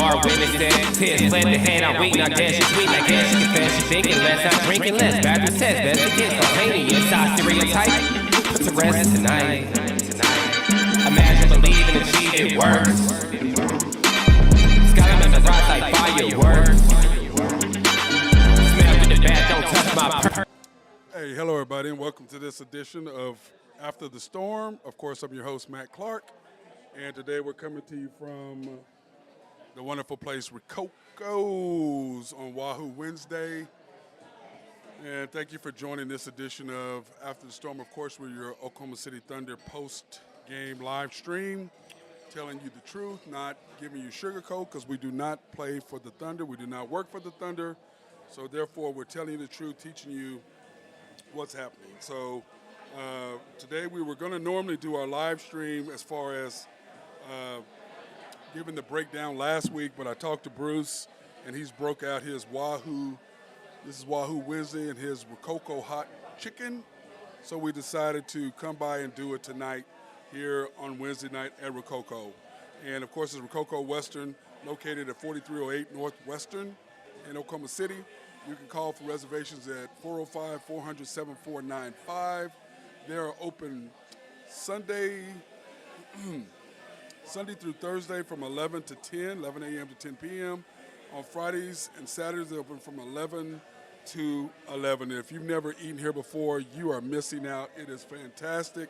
bar when it's dead. Tears fled the hand, I'm weak, not dead. She's sweet like that. She confess, she's thinking less, I'm drinking less. Bad to test, best to get. Spontaneous, I stereotype. Put to rest tonight. Imagine, believe, and achieve it works. Skyline on the rise like fireworks. Smell to the back, don't touch my Hey, hello everybody, and welcome to this edition of After the Storm. Of course, I'm your host, Matt Clark, and today we're coming to you from the wonderful place Rococo's on Wahoo Wednesday. And thank you for joining this edition of After the Storm. Of course, we're your Oklahoma City Thunder post-game live stream, telling you the truth, not giving you sugarcoat, because we do not play for the Thunder. We do not work for the Thunder. So therefore, we're telling you the truth, teaching you what's happening. So today we were going to normally do our live stream as far as giving the breakdown last week, but I talked to Bruce, and he's broke out his Wahoo. This is Wahoo Wednesday and his Rococo hot chicken. So we decided to come by and do it tonight here on Wednesday night at Rococo. And of course, it's Rococo Western, located at 4308 Northwestern in Oklahoma City. You can call for reservations at 405-400-7495. They are open Sunday through Thursday from 11 a.m. to 10 p.m. On Fridays and Saturdays, they're open from 11 to 11. And if you've never eaten here before, you are missing out. It is fantastic.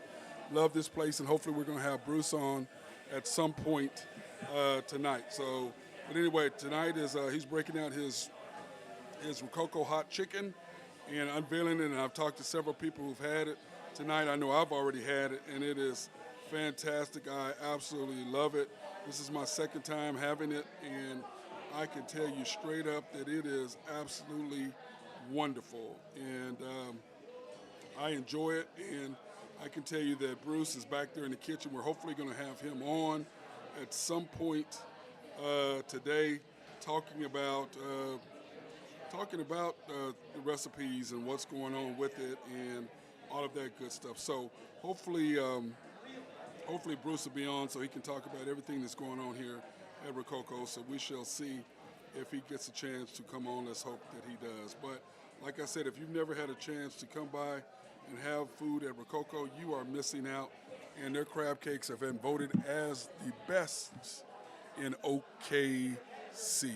Love this place, and hopefully we're going to have Bruce on at some point tonight. So, but anyway, tonight is he's breaking out his Rococo hot chicken and unveiling it, and I've talked to several people who've had it tonight. I know I've already had it, and it is fantastic. I absolutely love it. This is my second time having it, and I can tell you straight up that it is absolutely wonderful, and I enjoy it, and I can tell you that Bruce is back there in the kitchen. We're hopefully going to have him on at some point today talking about the recipes and what's going on with it and all of that good stuff. So hopefully Bruce will be on so he can talk about everything that's going on here at Rococo. So we shall see if he gets a chance to come on. Let's hope that he does. But like I said, if you've never had a chance to come by and have food at Rococo, you are missing out. And their crab cakes have been voted as the best in OKC.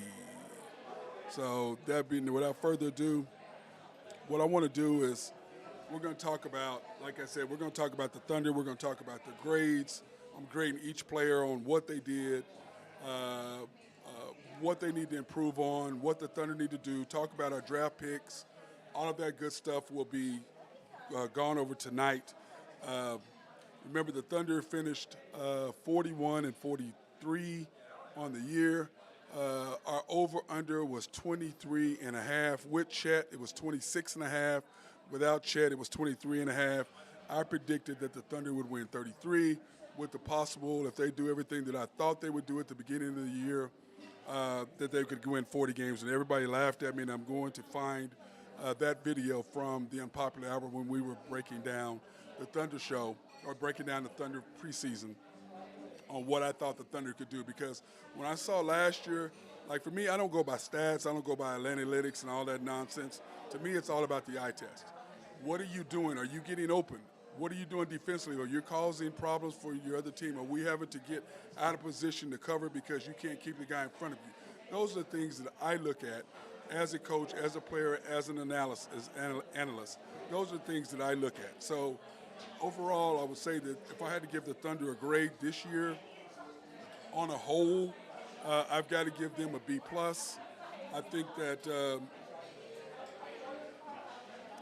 So that being, without further ado, what I want to do is we're going to talk about, like I said, we're going to talk about the Thunder. We're going to talk about the grades. I'm grading each player on what they did, what they need to improve on, what the Thunder need to do, talk about our draft picks. All of that good stuff will be gone over tonight. Remember, the Thunder finished 41-43 on the year. Our over-under was 23.5. With Chet, it was 26.5. Without Chet, it was 23.5. I predicted that the Thunder would win 33, with the possible, if they do everything that I thought they would do at the beginning of the year, that they could win 40 games. And everybody laughed at me, and I'm going to find that video from the Unpopular Hour when we were breaking down the Thunder show, or breaking down the Thunder preseason, on what I thought the Thunder could do. Because when I saw last year, like for me, I don't go by stats, I don't go by analytics and all that nonsense. To me, it's all about the eye test. What are you doing? Are you getting open? What are you doing defensively? Are you causing problems for your other team? Are we having to get out of position to cover because you can't keep the guy in front of you? Those are the things that I look at as a coach, as a player, as an analyst. Those are the things that I look at. So overall, I would say that if I had to give the Thunder a grade this year, on a whole, I've got to give them a B+. I think that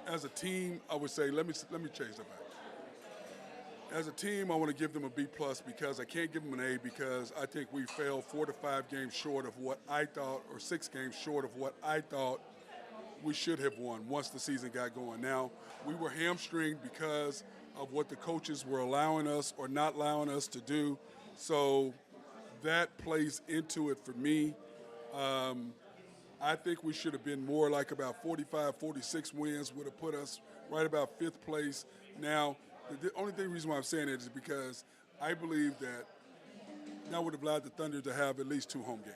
as a team, I would say, let me change that back. As a team, I want to give them a B+ because I can't give them an A because I think we fell 4 to 5 games short of what I thought, or 6 games short of what I thought we should have won once the season got going. Now, we were hamstringed because of what the coaches were allowing us or not allowing us to do. So that plays into it for me. I think we should have been more like about 45, 46 wins, would have put us right about 5th place. Now, the only reason why I'm saying it is because I believe that would have allowed the Thunder to have at least 2 home games.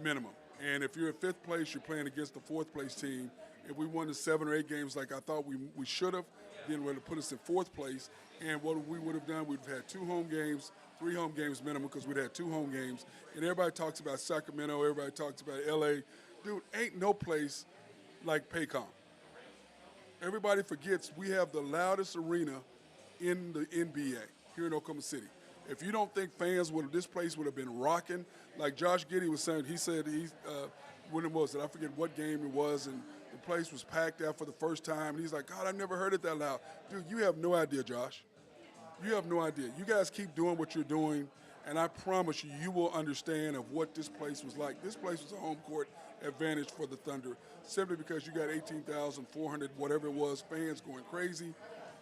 minimum. And if you're in fifth place, you're playing against the fourth place team. If we won the 7 or 8 games like I thought we should have, then it would have put us in fourth place. And what we would have done, we'd have had 2 home games, 3 home games minimum because we'd had 2 home games. And everybody talks about Sacramento, everybody talks about LA. Dude, ain't no place like Paycom. Everybody forgets we have the loudest arena in the NBA here in Oklahoma City. If you don't think fans this place would have been rocking, like Josh Giddey was saying, he said when it was, I forget what game it was, and the place was packed out for the first time. And he's like, God, I never heard it that loud. Dude, you have no idea, Josh. You have no idea. You guys keep doing what you're doing, and I promise you, you will understand of what this place was like. This place was a home court advantage for the Thunder, simply because you got 18,400, whatever it was, fans going crazy.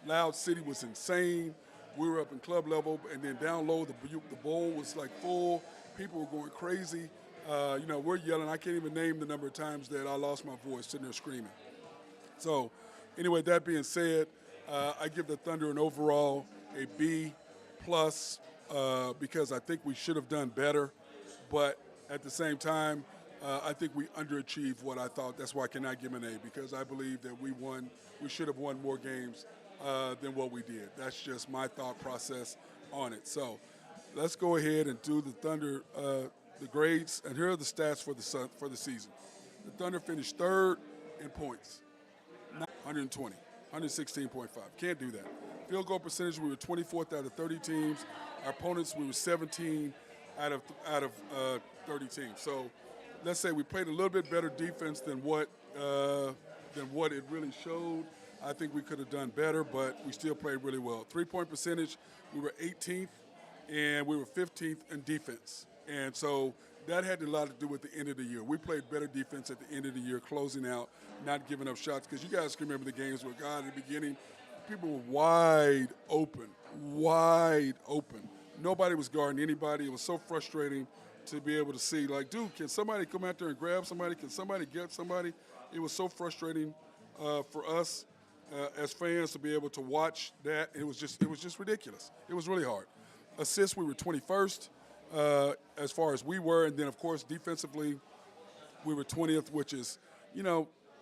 Loud City was insane. We were up in club level, and then down low, the bowl was like full. People were going crazy. We're yelling. I can't even name the number of times that I lost my voice sitting there screaming. So, anyway, that being said, I give the Thunder an overall a B plus because I think we should have done better. But at the same time, I think we underachieved what I thought. That's why I cannot give an A, because I believe that we should have won more games than what we did. That's just my thought process on it. So let's go ahead and do the Thunder, the grades. And here are the stats for the season. The Thunder finished 3rd in points, 120, 116.5. Can't do that. Field goal percentage, we were 24th out of 30 teams. Our opponents, we were 17 out of 30 teams. So let's say we played a little bit better defense than what it really showed. I think we could have done better, but we still played really well. 3-point percentage, we were 18th, and we were 15th in defense. And so that had a lot to do with the end of the year. We played better defense at the end of the year, closing out, not giving up shots. Because you guys can remember the games where, God, in the beginning, people were wide open. Nobody was guarding anybody. It was so frustrating to be able to see, like, dude, can somebody come out there and grab somebody? Can somebody get somebody? It was so frustrating for us as fans to be able to watch that. It was just ridiculous. It was really hard. Assists, we were 21st as far as we were, and then of course defensively, we were 20th, which is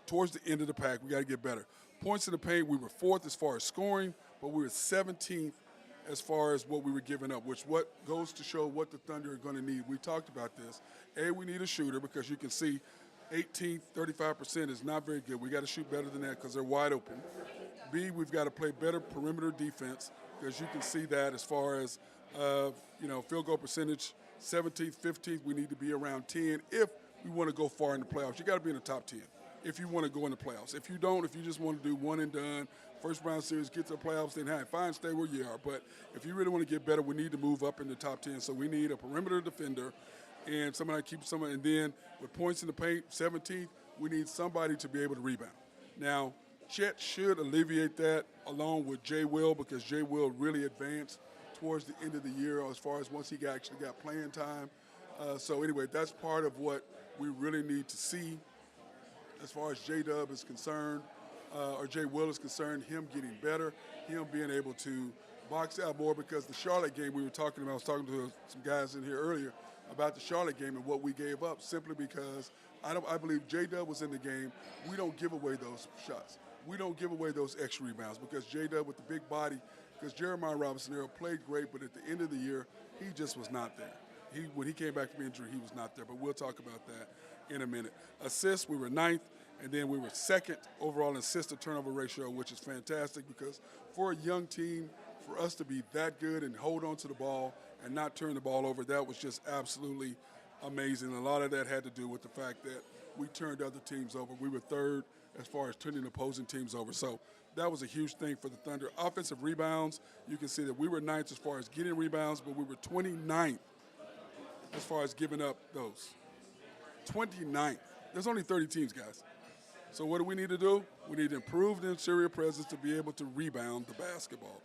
towards the end of the pack. We got to get better. Points in the paint, we were 4th as far as scoring, but we were 17th as far as what we were giving up, which goes to show what the Thunder are going to need. We talked about this. A, we need a shooter, because you can see 18th, 35% is not very good. We got to shoot better than that because they're wide open. B, we've got to play better perimeter defense, because you can see that as far as field goal percentage, 17th, 15th. We need to be around 10 if we want to go far in the playoffs. You got to be in the top 10 if you want to go in the playoffs. If you don't, if you just want to do one and done, first round series, get to the playoffs, then fine, stay where you are. But if you really want to get better, we need to move up in the top 10. So we need a perimeter defender and somebody to keep someone. And then with points in the paint, 17th, we need somebody to be able to rebound. Now, Chet should alleviate that along with Jay Will, because Jay Will really advanced towards the end of the year as far as once he actually got playing time. So anyway, that's part of what we really need to see as far as J-Dub is concerned, or Jay Will is concerned, him getting better, him being able to box out more, because the Charlotte game we were talking about, I was talking to some guys in here earlier about the Charlotte game and what we gave up, simply because I believe J-Dub was in the game. We don't give away those shots. We don't give away those extra rebounds, because J-Dub with the big body, because Jeremiah Robinson played great, but at the end of the year, he just was not there. When he came back from injury, he was not there, but we'll talk about that in a minute. Assists, we were 9th, and then we were 2nd overall in assist-to-turnover ratio, which is fantastic, because for a young team, for us to be that good and hold on to the ball and not turn the ball over, that was just absolutely amazing. A lot of that had to do with the fact that we turned other teams over. We were 3rd as far as turning opposing teams over. So that was a huge thing for the Thunder. Offensive rebounds, you can see that we were 9th as far as getting rebounds, but we were 29th as far as giving up those. 29th. There's only 30 teams, guys. So what do we need to do? We need to improve the interior presence to be able to rebound the basketball.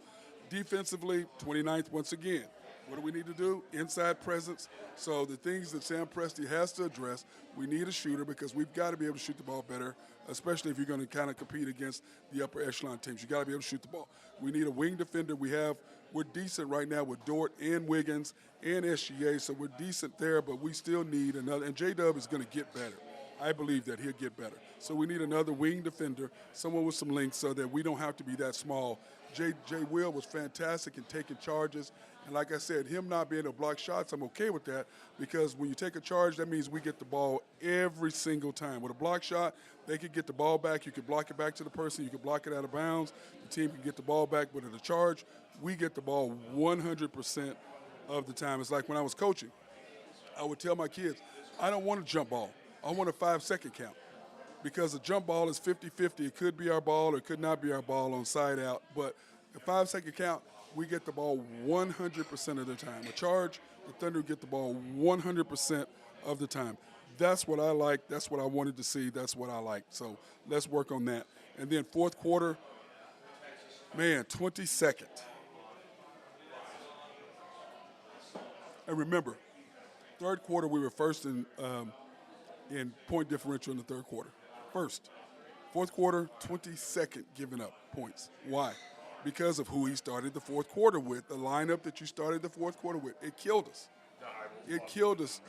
Defensively, 29th once again. What do we need to do? Inside presence. So the things that Sam Presti has to address, we need a shooter, because we've got to be able to shoot the ball better, especially if you're going to kind of compete against the upper echelon teams. You got to be able to shoot the ball. We need a wing defender. We have we're decent right now with Dort and Wiggins and SGA, so we're decent there, but we still need another. And J-Dub is going to get better. I believe that he'll get better. So we need another wing defender, someone with some length so that we don't have to be that small. Jay Will was fantastic in taking charges. And like I said, him not being able to block shots, I'm okay with that because when you take a charge, that means we get the ball every single time. With a block shot, they could get the ball back. You could block it back to the person. You could block it out of bounds. The team can get the ball back. But at a charge, we get the ball 100% of the time. It's like when I was coaching, I would tell my kids, I don't want a jump ball. I want a 5-second count because a jump ball is 50-50. It could be our ball or it could not be our ball on side out. But the 5-second count, we get the ball 100% of the time. A charge, the Thunder get the ball 100% of the time. That's what I like. That's what I wanted to see. That's what I like. So let's work on that. And then fourth quarter, man, 22nd. And remember, third quarter we were first in point differential in the third quarter. First. Fourth quarter, 22nd giving up points. Why? Because of who he started the fourth quarter with, the lineup that you started the fourth quarter with. It killed us. It killed us,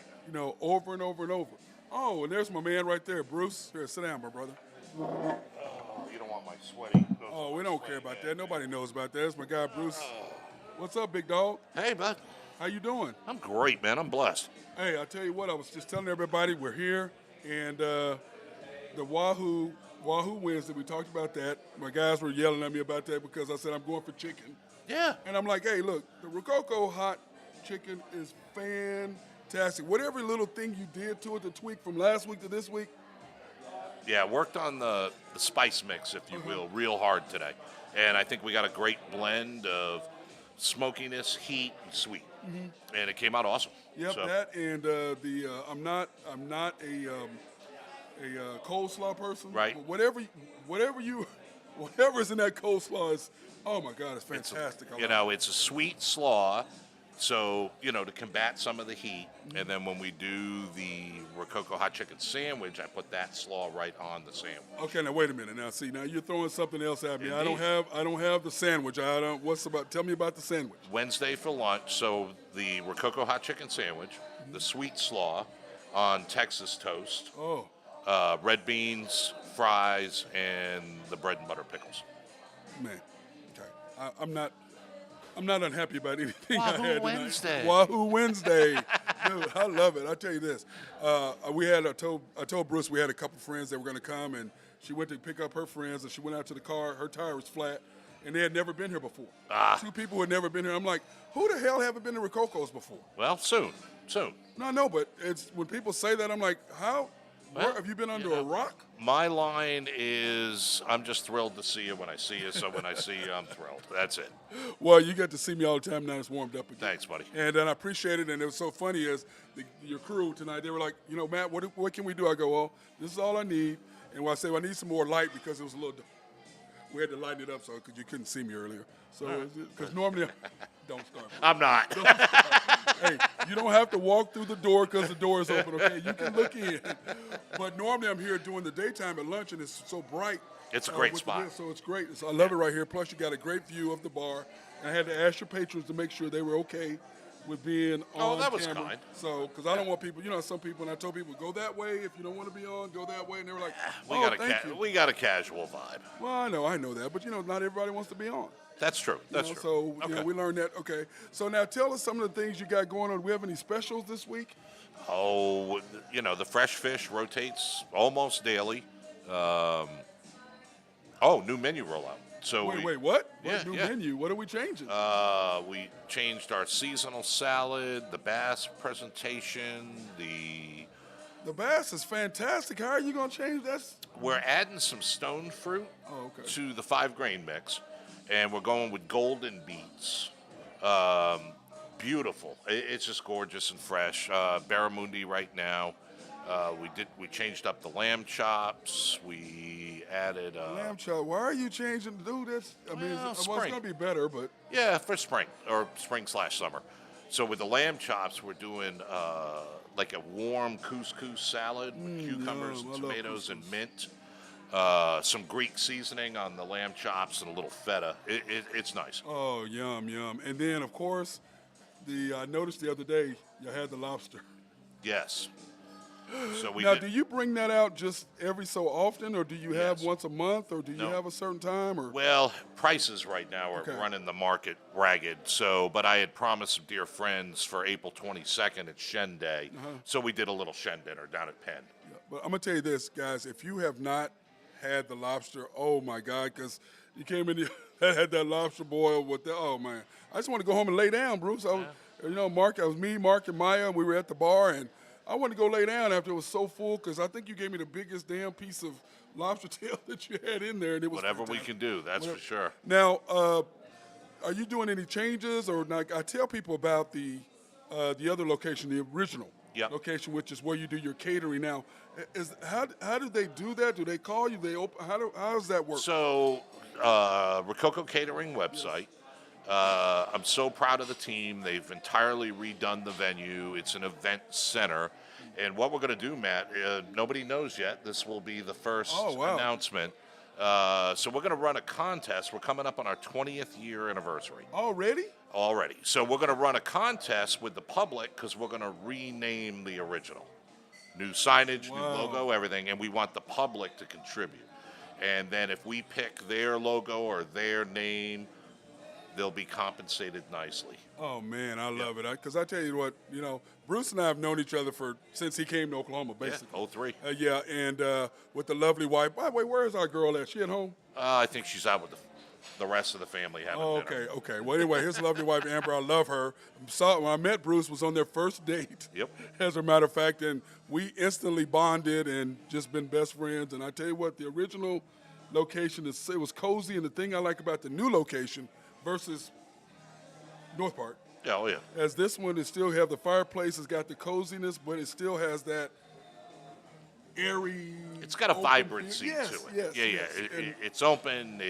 over and over and over. Oh, and there's my man right there, Bruce. Here, sit down, my brother. You don't want my sweaty. Oh, we don't care about that. Nobody knows about that. That's my guy, Bruce. What's up, big dog? Hey, bud. How you doing? I'm great, man. I'm blessed. Hey, I tell you what, I was just telling everybody we're here, and the Wahoo Wednesday, we talked about that. My guys were yelling at me about that because I said I'm going for chicken. Yeah. And I'm like, hey, look, the Rococo hot chicken is fantastic. Whatever little thing you did to it to tweak from last week to this week. Yeah, worked on the spice mix, if you will, real hard today. And I think we got a great blend of smokiness, heat, and sweet. Mm-hmm. And it came out awesome. Yep, so. that and I'm not a coleslaw person. Right. But whatever's in that coleslaw is, oh my God, it's fantastic. It's a sweet slaw, so to combat some of the heat. And then when we do the Rococo hot chicken sandwich, I put that slaw right on the sandwich. Okay, now wait a minute. Now see, now you're throwing something else at me. Indeed. I don't have the sandwich. Tell me about the sandwich. Wednesday for lunch, so the Rococo hot chicken sandwich, the sweet slaw on Texas toast. Oh. Red beans, fries, and the bread and butter pickles. Man, okay. I'm not unhappy about anything Wahoo I had Wednesday. tonight. Wahoo Wednesday. Dude, I love it. I tell you this. I told Bruce we had a couple friends that were going to come, and she went to pick up her friends, and she went out to the car. Her tire was flat, and they had never been here before. Two people who had never been here. I'm like, who the hell haven't been to Rococo's before? Well, soon. No, but it's when people say that, I'm like, how? Where, have you been under a rock? My line is, I'm just thrilled to see you when I see you, so when I see you, I'm thrilled. That's it. Well, you get to see me all the time now. It's warmed up again. Thanks, buddy. And I appreciate it. And it was so funny is your crew tonight, they were like, Matt, what can we do? I go, well, this is all I need. And I say, well, I need some more light because it was a little we had to lighten it up because you couldn't see me earlier. So, because normally, don't start. I'm not. Don't start. Hey, you don't have to walk through the door because the door is open, okay? You can look in. But normally I'm here doing the daytime at lunch, and it's so bright. It's a great spot. So it's great. I love it right here. Plus, you got a great view of the bar. And I had to ask your patrons to make sure they were okay with being on camera. Oh, that was kind. So, because I don't want people, some people, and I told people, go that way. If you don't want to be on, go that way. And they were like, we got a casual vibe. Well, I know that. But, not everybody wants to be on. That's true. That's true. So, we learned that. Okay. So, now tell us some of the things you got going on. Do we have any specials this week? Oh, the fresh fish rotates almost daily. New menu rollout. So wait, what? Yeah, new menu? What are we changing? We changed our seasonal salad, the bass presentation, The bass is fantastic. How are you going to change that? We're adding some stone fruit to the 5-grain mix, and we're going with golden beets. Beautiful. It's just gorgeous and fresh. Barramundi right now. We changed up the lamb chops. We added lamb chop. Why are you changing? Do this? It's going to be better, but yeah, for spring or spring/summer. So with the lamb chops, we're doing like a warm couscous salad with cucumbers and tomatoes and mint. some Greek seasoning on the lamb chops, and a little feta. It's nice. Oh, yum, yum. And then, of course, I noticed the other day you had the lobster. Yes. So we Now, did. do you bring that out just every so often, or do you have Yes. once a month, or do you No. have a certain time? Or Well, prices right now are Okay. running the market ragged. So, but I had promised some dear friends for April 22nd at Shen Day. So we did a little Shen dinner down at Penn. But I'm gonna tell you this, guys. If you have not had the lobster, oh my God, because you came in here had that lobster boil with the. Oh man, I just want to go home and lay down, Bruce. I was, Mark. It was me, Mark, and Maya. And we were at the bar, and I wanted to go lay down after it was so full because I think you gave me the biggest damn piece of lobster tail that you had in there, and it was Whatever we fantastic. can do, that's for sure. Now, are you doing any changes, or like I tell people about the other location, the original Yep. location, which is where you do your catering now? How do they do that? Do they call you? They open? How does that work? So, Rococo Catering website. I'm so proud of the team. They've entirely redone the venue. It's an event center. And what we're going to do, Matt, nobody knows yet. This will be the first Oh, wow. announcement. So we're going to run a contest. We're coming up on our 20th year anniversary Already? already. So we're going to run a contest with the public because we're going to rename the original. New signage, new Wow. logo, everything. And we want the public to contribute. And then if we pick their logo or their name, they'll be compensated nicely. Oh man, I love it. Because I tell you what, Bruce and I have known each other since he came to Oklahoma, basically. Yeah, 03. Yeah, and with the lovely wife. By the way, where is our girl at? She at home? I think she's out with the rest of the family having Oh, dinner. okay. Well, anyway, his lovely wife, Amber, I love her. When I met Bruce, was on their first date. Yep. As a matter of fact, and we instantly bonded and just been best friends. And I tell you what, the original location, it was cozy. And the thing I like about the new location versus North Park, Yeah, oh, yeah. as this one, it still have the fireplace, it's got the coziness, but it still has that airy. It's got a open vibrancy feel. Yes, to it. Yes, yeah. yes. And- It's open.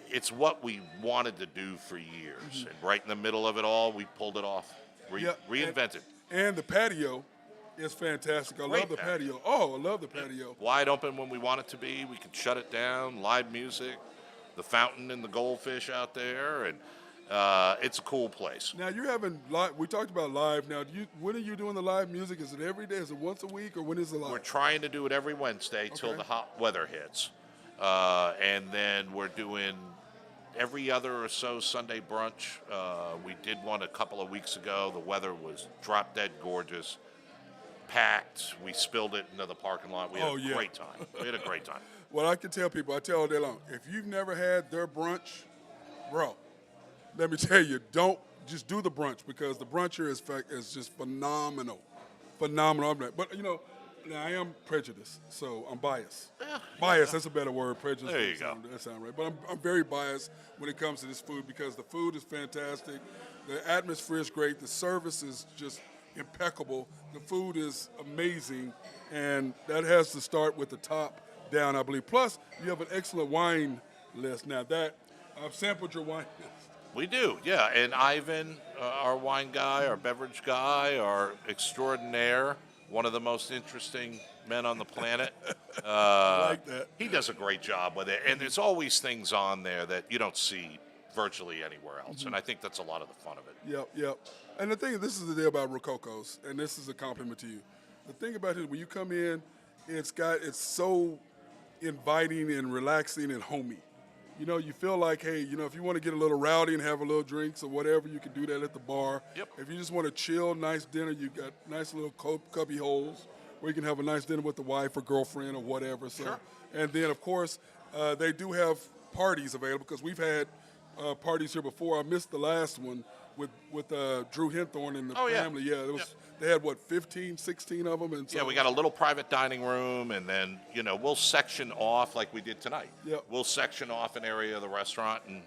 It's what we wanted to do for years. And right in the middle of it all, we pulled it off. Yeah, Reinvented. And the patio is fantastic. I Great love the patio. patio. Oh, I love the patio. Wide open when we want it to be. We can shut it down. Live music. The fountain and the goldfish out there. And it's a cool place. Now you're having live. We talked about live. Now, when are you doing the live music? Is it every day? Is it once a week, or when is it live? We're trying to do it every Wednesday till Okay. the hot weather hits. And then we're doing every other or so Sunday brunch. We did one a couple of weeks ago. The weather was drop dead gorgeous, packed. We spilled it into the parking lot. We had a great time. We had a great time. Well, I can tell people. I tell all day long. If you've never had their brunch, bro, let me tell you, don't just do the brunch because the brunch here is just phenomenal, phenomenal. But now I am prejudiced, so I'm biased. Biased, that's a better word. Prejudice. There you go. That sounds right. But I'm very biased when it comes to this food because the food is fantastic, the atmosphere is great, the service is just impeccable, the food is amazing, and that has to start with the top down, I believe. Plus, you have an excellent wine list. Now that I've sampled your wine list. We do, yeah. And Ivan, our wine guy, our beverage guy, our extraordinaire, one of the most interesting men on the planet. I like that. He does a great job with it. And there's always things on there that you don't see virtually anywhere else. And I think that's a lot of the fun of it. Yep. And the thing, this is the deal about Rococo's, and this is a compliment to you. The thing about it, when you come in, it's so inviting and relaxing and homey. You feel like, hey, if you want to get a little rowdy and have a little drinks or whatever, you can do that at the bar. Yep. If you just want a chill, nice dinner, you got nice little cubby holes where you can have a nice dinner with the wife or girlfriend or whatever. So, Sure. And then, of course, they do have parties available because we've had parties here before. I missed the last one with Drew Henthorne and the family. Yeah, it was. They had 15, 16 of them, and so Yeah, we got a little private dining room, and then, we'll section off like we did tonight. Yep. We'll section off an area of the restaurant and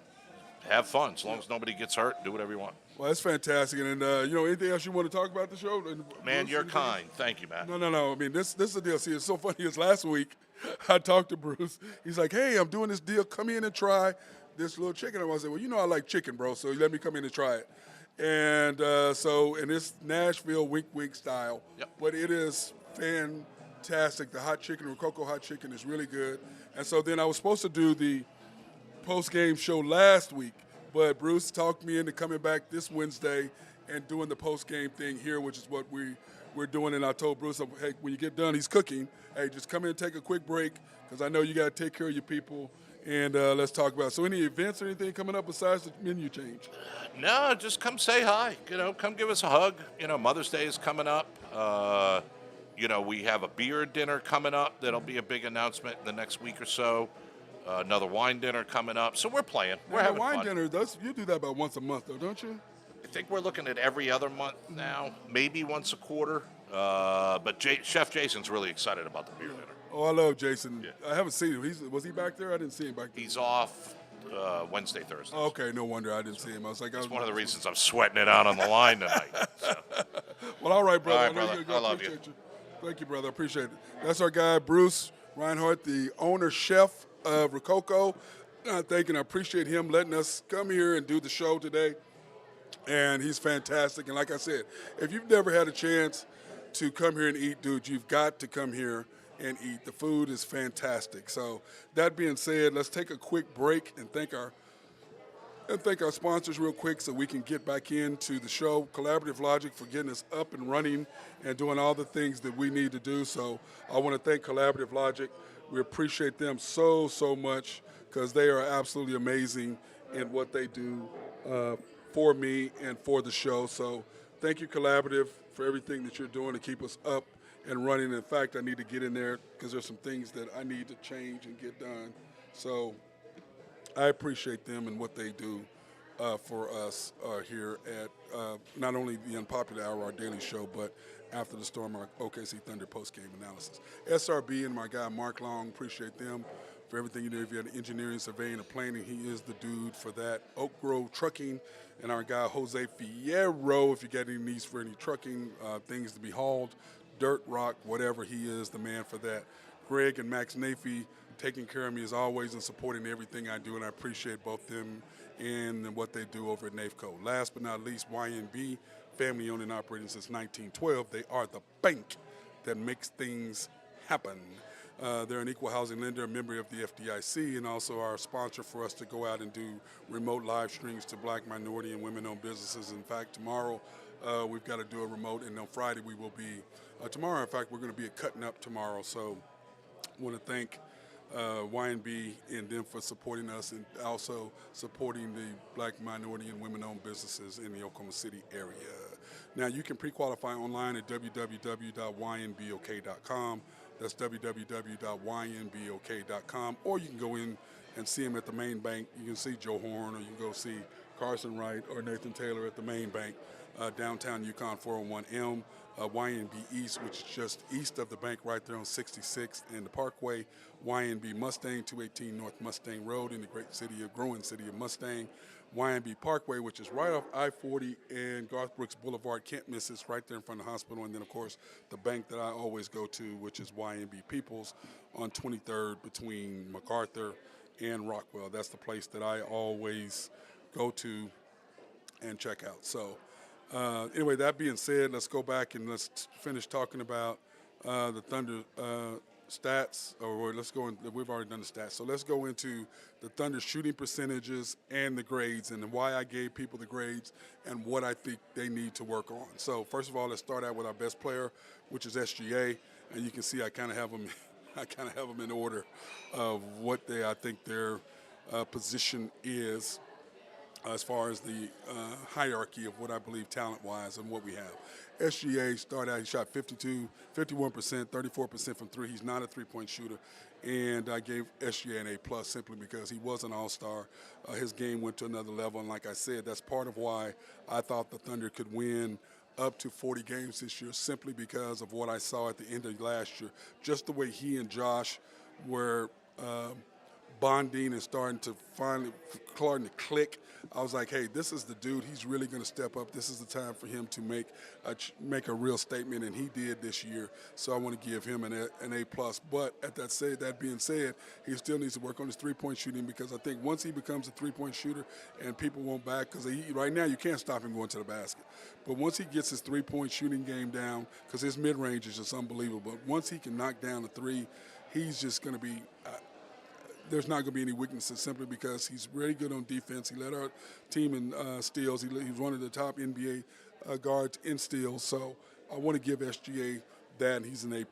have fun. As long as nobody gets hurt, do whatever you want. Well, that's fantastic. And anything else you want to talk about the show? Man, Bruce, you're anything? kind. Thank you, Matt. No. I mean, this is the deal. See, it's so funny. Is last week I talked to Bruce. He's like, "Hey, I'm doing this deal. Come in and try this little chicken." And I said, "Well, I like chicken, bro. So let me come in and try it." And so, and it's Nashville wink style. Yep. But it is fantastic. fantastic. The hot chicken, Rococo hot chicken, is really good. And so then I was supposed to do the post-game show last week, but Bruce talked me into coming back this Wednesday and doing the post-game thing here, which is what we're doing. And I told Bruce, hey, when you get done, he's cooking. Hey, just come in and take a quick break because I know you got to take care of your people. And let's talk about it. So any events or anything coming up besides the menu change? No, just come say hi. Come give us a hug. Mother's Day is coming up. We have a beer dinner coming up. That'll be a big announcement in the next week or so. Another wine dinner coming up. So we're playing. We're having wine fun. dinner, you do that about once a month, though, don't you? I think we're looking at every other month now, maybe once a quarter. But Chef Jason's really excited about the beer dinner. Oh, I love Jason. Yeah. I haven't seen him. Was he back there? I didn't see him back there. He's off Wednesday, Thursday. Oh, okay, no wonder I didn't see him. I was like, That's one of the reasons I'm sweating it out on the line tonight. So. Well, all right, brother. All right, I know brother. you're gonna I love appreciate you. Thank you, brother. I appreciate it. That's our guy, Bruce Reinhardt, the owner chef of Rococo. I appreciate him letting us come here and do the show today. And he's fantastic. And like I said, if you've never had a chance to come here and eat, dude, you've got to come here and eat. The food is fantastic. So that being said, let's take a quick break and thank our sponsors real quick so we can get back into the show. Collaborative Logic for getting us up and running and doing all the things that we need to do. So I want to thank Collaborative Logic. We appreciate them so, so much because they are absolutely amazing in what they do for me and for the show. So thank you, Collaborative, for everything that you're doing to keep us up and running. In fact, I need to get in there because there's some things that I need to change and get done. So I appreciate them and what they do for us here at not only the Unpopular Hour, our daily show, but after the storm, our OKC Thunder post-game analysis. SRB and my guy Mark Long, appreciate them for everything you do. If you had engineering, surveying, or planning, he is the dude for that. Oak Grove Trucking and our guy Jose Fierro, if you got any needs for any trucking things to be hauled, dirt, rock, whatever, he is the man for that. Greg and Max Nafee taking care of me as always and supporting everything I do, and I appreciate both them and what they do over at NAFCO. Last but not least, YNB, family owned and operating since 1912. They are the bank that makes things happen. They're an equal housing lender, a member of the FDIC, and also our sponsor for us to go out and do remote live streams to black, minority, and women-owned businesses. In fact, tomorrow we've got to do a remote, and on Friday we will be, tomorrow, in fact, we're going to be at Cutting Up tomorrow. So I want to thank YNB and them for supporting us and also supporting the black, minority, and women-owned businesses in the Oklahoma City area. Now, you can pre-qualify online at www.ynbok.com. That's www.ynbok.com. Or you can go in and see them at the main bank. You can see Joe Horn, or you can go see Carson Wright or Nathan Taylor at the main bank, downtown Yukon 401 YNB East, which is just east of the bank right there on 66th and the Parkway. YNB Mustang, 218 North Mustang Road in the growing city of Mustang. YNB Parkway, which is right off I-40 and Garth Brooks Boulevard. Can't miss it. It's right there in front of the hospital. And then, of course, the bank that I always go to, which is YNB Peoples on 23rd between MacArthur and Rockwell. That's the place that I always go to and check out. So anyway, that being said, let's go back and let's finish talking about the Thunder stats, or let's go in, we've already done the stats. So let's go into the Thunder shooting percentages and the grades and why I gave people the grades and what I think they need to work on. So first of all, let's start out with our best player, which is SGA. And you can see I kind of have them in order of what I think their position is as far as the hierarchy of what I believe talent-wise and what we have. SGA started out, he shot 51%, 34% from three. He's not a three-point shooter. And I gave SGA an A+ simply because he was an all-star. His game went to another level. And like I said, that's part of why I thought the Thunder could win up to 40 games this year, simply because of what I saw at the end of last year. Just the way he and Josh were bonding and starting to click. I was like, hey, this is the dude. He's really going to step up. This is the time for him to make a real statement, and he did this year. So I want to give him an A plus. But that being said, he still needs to work on his 3-point shooting, because I think once he becomes a 3-point shooter and people won't back, because right now you can't stop him going to the basket. But once he gets his 3-point shooting game down, because his mid range is just unbelievable. But once he can knock down a three, he's just going to be. There's not going to be any weaknesses, simply because he's really good on defense. He led our team in steals. He's one of the top NBA guards in steals. So I want to give SGA that, and he's an A+.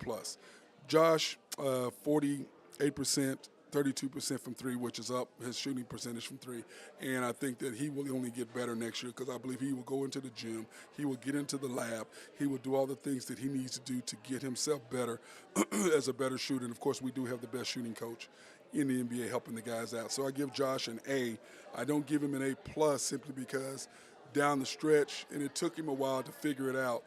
Josh, 48%, 32% from three, which is up his shooting percentage from three. And I think that he will only get better next year, because I believe he will go into the gym. He will get into the lab. He will do all the things that he needs to do to get himself better as a better shooter. And, of course, we do have the best shooting coach in the NBA helping the guys out. So I give Josh an A. I don't give him an A+ simply because down the stretch, and it took him a while to figure it out.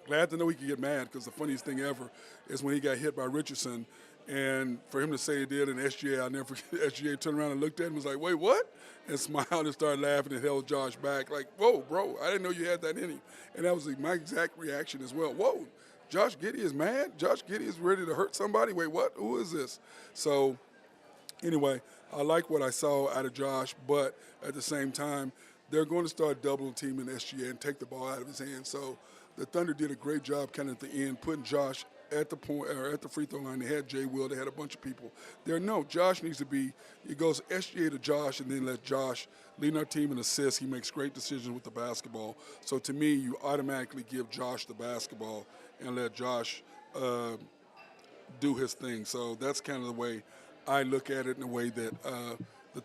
Glad to know he could get mad, because the funniest thing ever is when he got hit by Richardson, and for him to say he did, and SGA, I'll never forget, SGA turned around and looked at him and was like, wait, what? And smiled and started laughing and held Josh back like, whoa, bro, I didn't know you had that in him. And that was my exact reaction as well. Whoa, Josh Giddey is mad? Josh Giddey is ready to hurt somebody? Wait, what? Who is this? So anyway, I like what I saw out of Josh, but at the same time, they're going to start double teaming SGA and take the ball out of his hands. So the Thunder did a great job kind of at the end, putting Josh at the point, or at the free throw line. They had Jay Will, they had a bunch of people there. No, Josh needs to be, it goes SGA to Josh, and then let Josh lead our team in assists. He makes great decisions with the basketball. So to me, you automatically give Josh the basketball and let Josh do his thing. So that's kind of the way I look at it, in a way that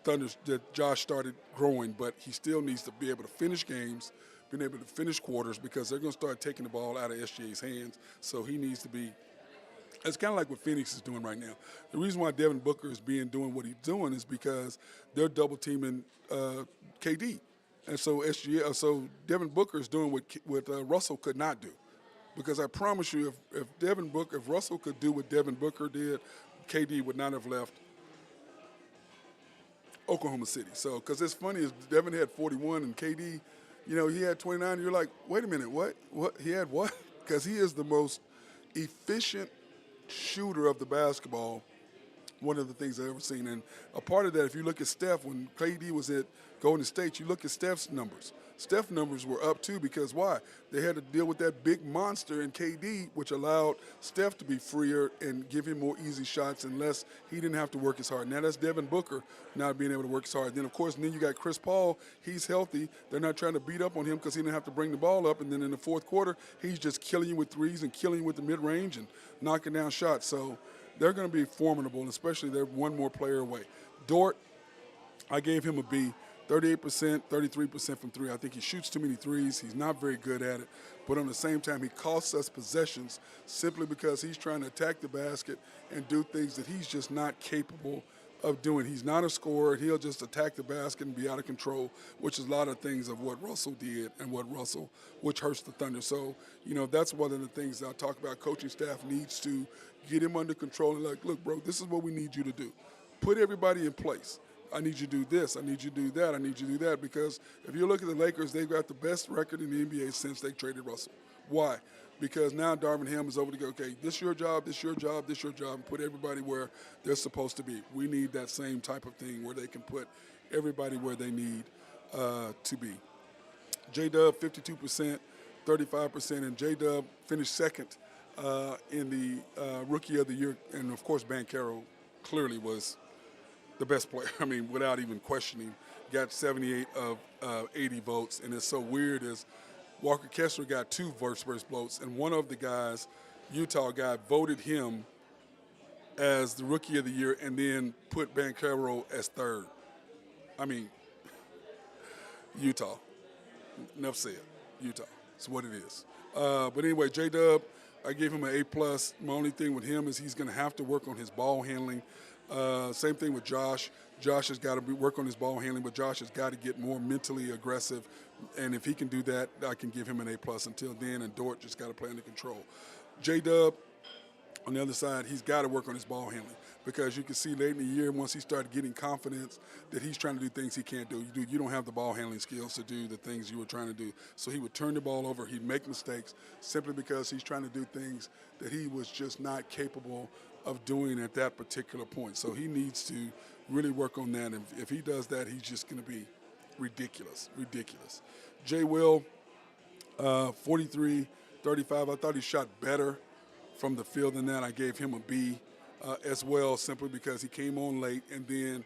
that Josh started growing, but he still needs to be able to finish games, being able to finish quarters, because they're going to start taking the ball out of SGA's hands. So he needs to be. It's kind of like what Phoenix is doing right now. The reason why Devin Booker is doing what he's doing is because they're double teaming KD, and so Devin Booker is doing what Russell could not do. Because I promise you, if Russell could do what Devin Booker did, KD would not have left Oklahoma City. So, because it's funny, is Devin had 41 and KD, he had 29. And you're like, wait a minute, what? He had what? Because he is the most efficient shooter of the basketball. One of the things I've ever seen. And a part of that, if you look at Steph, when KD was at Golden State, you look at Steph's numbers. Steph's numbers were up too, because why? They had to deal with that big monster in KD, which allowed Steph to be freer and give him more easy shots, unless he didn't have to work as hard. Now that's Devin Booker not being able to work as hard. Then, of course, you got Chris Paul. He's healthy. They're not trying to beat up on him because he didn't have to bring the ball up. And then in the fourth quarter, he's just killing you with threes and killing you with the mid-range and knocking down shots. So they're going to be formidable, and especially they're one more player away. Dort, I gave him a B. 38%, 33% from three. I think he shoots too many threes. He's not very good at it. But on the same time, he costs us possessions simply because he's trying to attack the basket and do things that he's just not capable of doing. He's not a scorer. He'll just attack the basket and be out of control, which is a lot of things of what Russell did and which hurts the Thunder. So, that's one of the things that I talk about. Coaching staff needs to get him under control and like, look, bro, this is what we need you to do. Put everybody in place. I need you to do this. I need you to do that. I need you to do that. Because if you look at the Lakers, they've got the best record in the NBA since they traded Russell. Why? Because now Darvin Ham is over to go, okay, this is your job, this is your job, this is your job, and put everybody where they're supposed to be. We need that same type of thing where they can put everybody where they need to be. J-Dub, 52%, 35%, and J-Dub finished second in the Rookie of the Year. And, of course, Banchero clearly was the best player. I mean, without even questioning, got 78 of 80 votes. And it's so weird is Walker Kessler got 2 first votes, and one of the guys, Utah guy, voted him as the Rookie of the Year and then put Banchero as third. I mean, Utah. Enough said. Utah. It's what it is. But anyway, J-Dub, I gave him an A+. My only thing with him is he's going to have to work on his ball handling. Same thing with Josh. Josh has got to work on his ball handling, but Josh has got to get more mentally aggressive. And if he can do that, I can give him an A+. Until then, and Dort just got to play under control. J-Dub, on the other side, he's got to work on his ball handling. because you can see late in the year once he started getting confidence that he's trying to do things he can't do. You don't have the ball handling skills to do the things you were trying to do. So he would turn the ball over, he'd make mistakes simply because he's trying to do things that he was just not capable of doing at that particular point. So he needs to really work on that. And if he does that, he's just going to be ridiculous. Jay Will, 43, 35. I thought he shot better from the field than that. I gave him a B as well, simply because he came on late, and then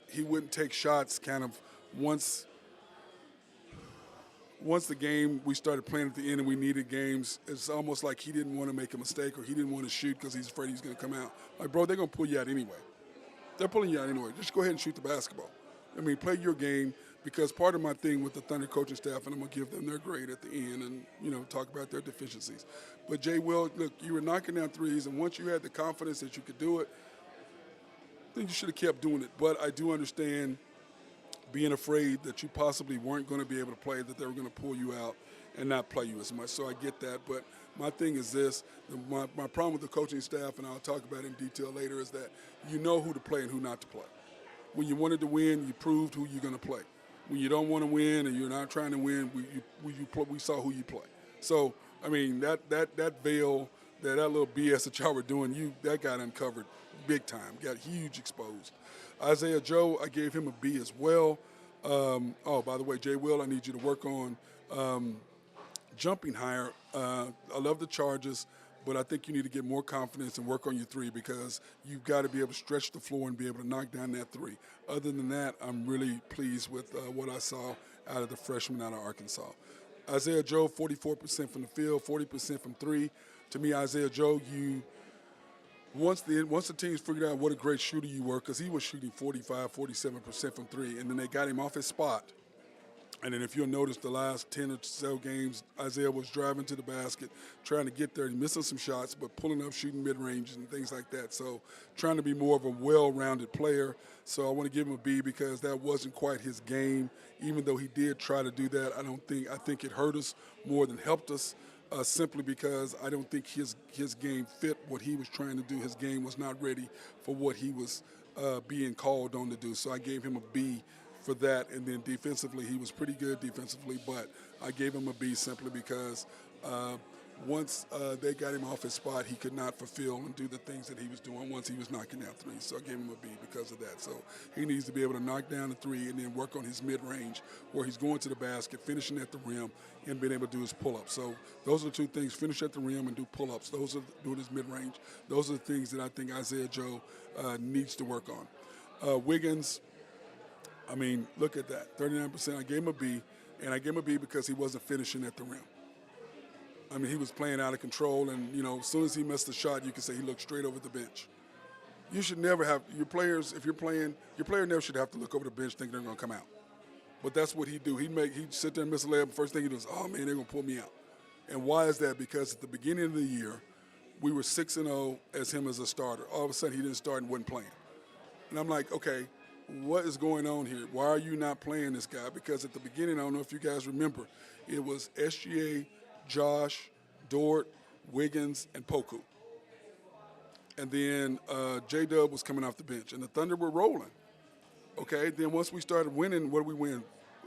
he wouldn't take shots kind of once the game we started playing at the end and we needed games. It's almost like he didn't want to make a mistake or he didn't want to shoot because he's afraid he's going to come out. Like, bro, they're going to pull you out anyway. They're pulling you out anyway. Just go ahead and shoot the basketball. I mean, play your game, because part of my thing with the Thunder coaching staff, and I'm going to give them their grade at the end and, talk about their deficiencies. But Jay Will, look, you were knocking down threes, and once you had the confidence that you could do it, then you should have kept doing it. But I do understand being afraid that you possibly weren't going to be able to play, that they were going to pull you out and not play you as much. So I get that. But my thing is this, my problem with the coaching staff, and I'll talk about it in detail later, is that you know who to play and who not to play. When you wanted to win, you proved who you're going to play. When you don't want to win and you're not trying to win, we saw who you play. So, I mean, that veil, that little BS that y'all were doing, that got uncovered big time, got huge exposed. Isaiah Joe, I gave him a B as well. By the way, Jay Will, I need you to work on jumping higher. I love the charges, but I think you need to get more confidence and work on your three, because you've got to be able to stretch the floor and be able to knock down that three. Other than that, I'm really pleased with what I saw out of the freshman out of Arkansas. Isaiah Joe, 44% from the field, 40% from three. To me, Isaiah Joe, once the teams figured out what a great shooter you were, because he was shooting 45, 47% from three, and then they got him off his spot. And then if you'll notice the last 10 or so games, Isaiah was driving to the basket, trying to get there, missing some shots, but pulling up, shooting mid-range and things like that. So trying to be more of a well-rounded player. So I want to give him a B, because that wasn't quite his game. Even though he did try to do that, I think it hurt us more than helped us, simply because I don't think his game fit what he was trying to do. His game was not ready for what he was being called on to do. So I gave him a B for that. And then defensively, he was pretty good defensively, but I gave him a B simply because once they got him off his spot, he could not fulfill and do the things that he was doing once he was knocking down threes. So I gave him a B because of that. So he needs to be able to knock down the three and then work on his mid-range, where he's going to the basket, finishing at the rim, and being able to do his pull-ups. So those are the two things: finish at the rim and do pull-ups. Those are doing his mid-range. Those are the things that I think Isaiah Joe needs to work on. Wiggins, I mean, look at that, 39%. I gave him a B, and I gave him a B because he wasn't finishing at the rim. I mean, he was playing out of control, and, as soon as he missed the shot, you can say he looked straight over the bench. You should never have your players, if you're playing, your player never should have to look over the bench thinking they're going to come out. But that's what he'd do. He'd sit there and miss a layup. First thing he does, oh, man, they're going to pull me out. And why is that? Because at the beginning of the year, we were 6-0 as him as a starter. All of a sudden, he didn't start and wasn't playing. And I'm like, okay, what is going on here? Why are you not playing this guy? Because at the beginning, I don't know if you guys remember, it was SGA, Josh, Dort, Wiggins, and Poku. And then J-Dub was coming off the bench, and the Thunder were rolling. Okay, then once we started winning, what did we win?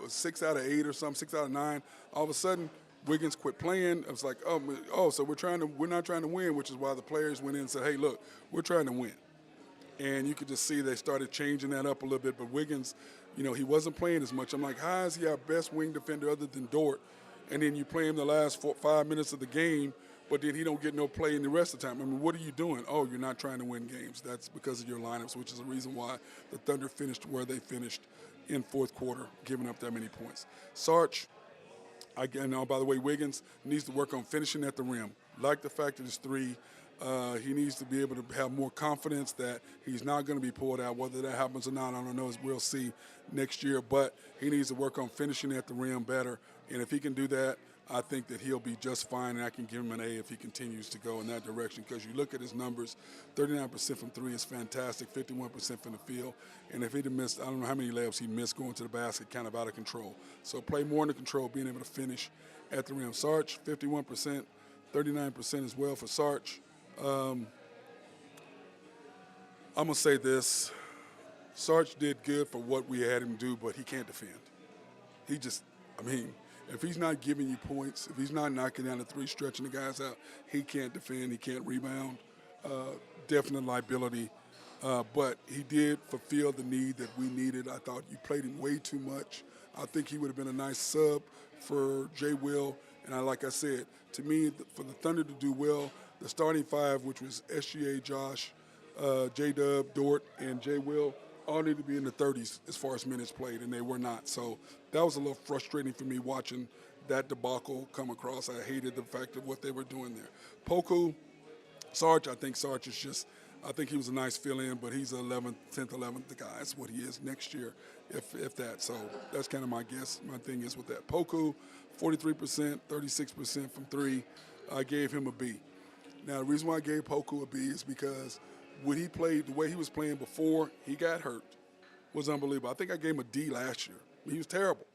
6 out of 8 or something, 6 out of 9. All of a sudden, Wiggins quit playing. It was like, so we're not trying to win, which is why the players went in and said, hey, look, we're trying to win. And you could just see they started changing that up a little bit. But Wiggins, he wasn't playing as much. I'm like, how is he our best wing defender other than Dort? And then you play him the last 5 minutes of the game, but then he don't get no play in the rest of the time. I mean, what are you doing? Oh, you're not trying to win games. That's because of your lineups, which is the reason why the Thunder finished where they finished in fourth quarter, giving up that many points. Sarge, again, by the way, Wiggins needs to work on finishing at the rim. Like the fact that it's three. He needs to be able to have more confidence that he's not going to be pulled out. Whether that happens or not, I don't know. We'll see next year. But he needs to work on finishing at the rim better. And if he can do that, I think that he'll be just fine, and I can give him an A if he continues to go in that direction. Because you look at his numbers, 39% from three is fantastic, 51% from the field. And if he'd have missed, I don't know how many layups he missed going to the basket, kind of out of control. So play more under control, being able to finish at the rim. Sarge, 51%, 39% as well for Sarge. I'm going to say this. Sarge did good for what we had him do, but he can't defend. He just, I mean, if he's not giving you points, if he's not knocking down the three, stretching the guys out, he can't defend, he can't rebound. Definite liability. But he did fulfill the need that we needed. I thought you played him way too much. I think he would have been a nice sub for Jay Will. And like I said, to me, for the Thunder to do well, the starting five, which was SGA, Josh, J-Dub, Dort, and Jay Will, all need to be in the 30s as far as minutes played, and they were not. So that was a little frustrating for me watching that debacle come across. I hated the fact of what they were doing there. Poku, Sarge, I think Sarge is just, I think he was a nice fill-in, but he's 11th, 10th, 11th the guy. That's what he is next year, if that. So that's kind of my guess. My thing is with that. Poku, 43%, 36% from three. I gave him a B. Now, the reason why I gave Poku a B is because when he played, the way he was playing before he got hurt was unbelievable. I think I gave him a D last year. He was terrible.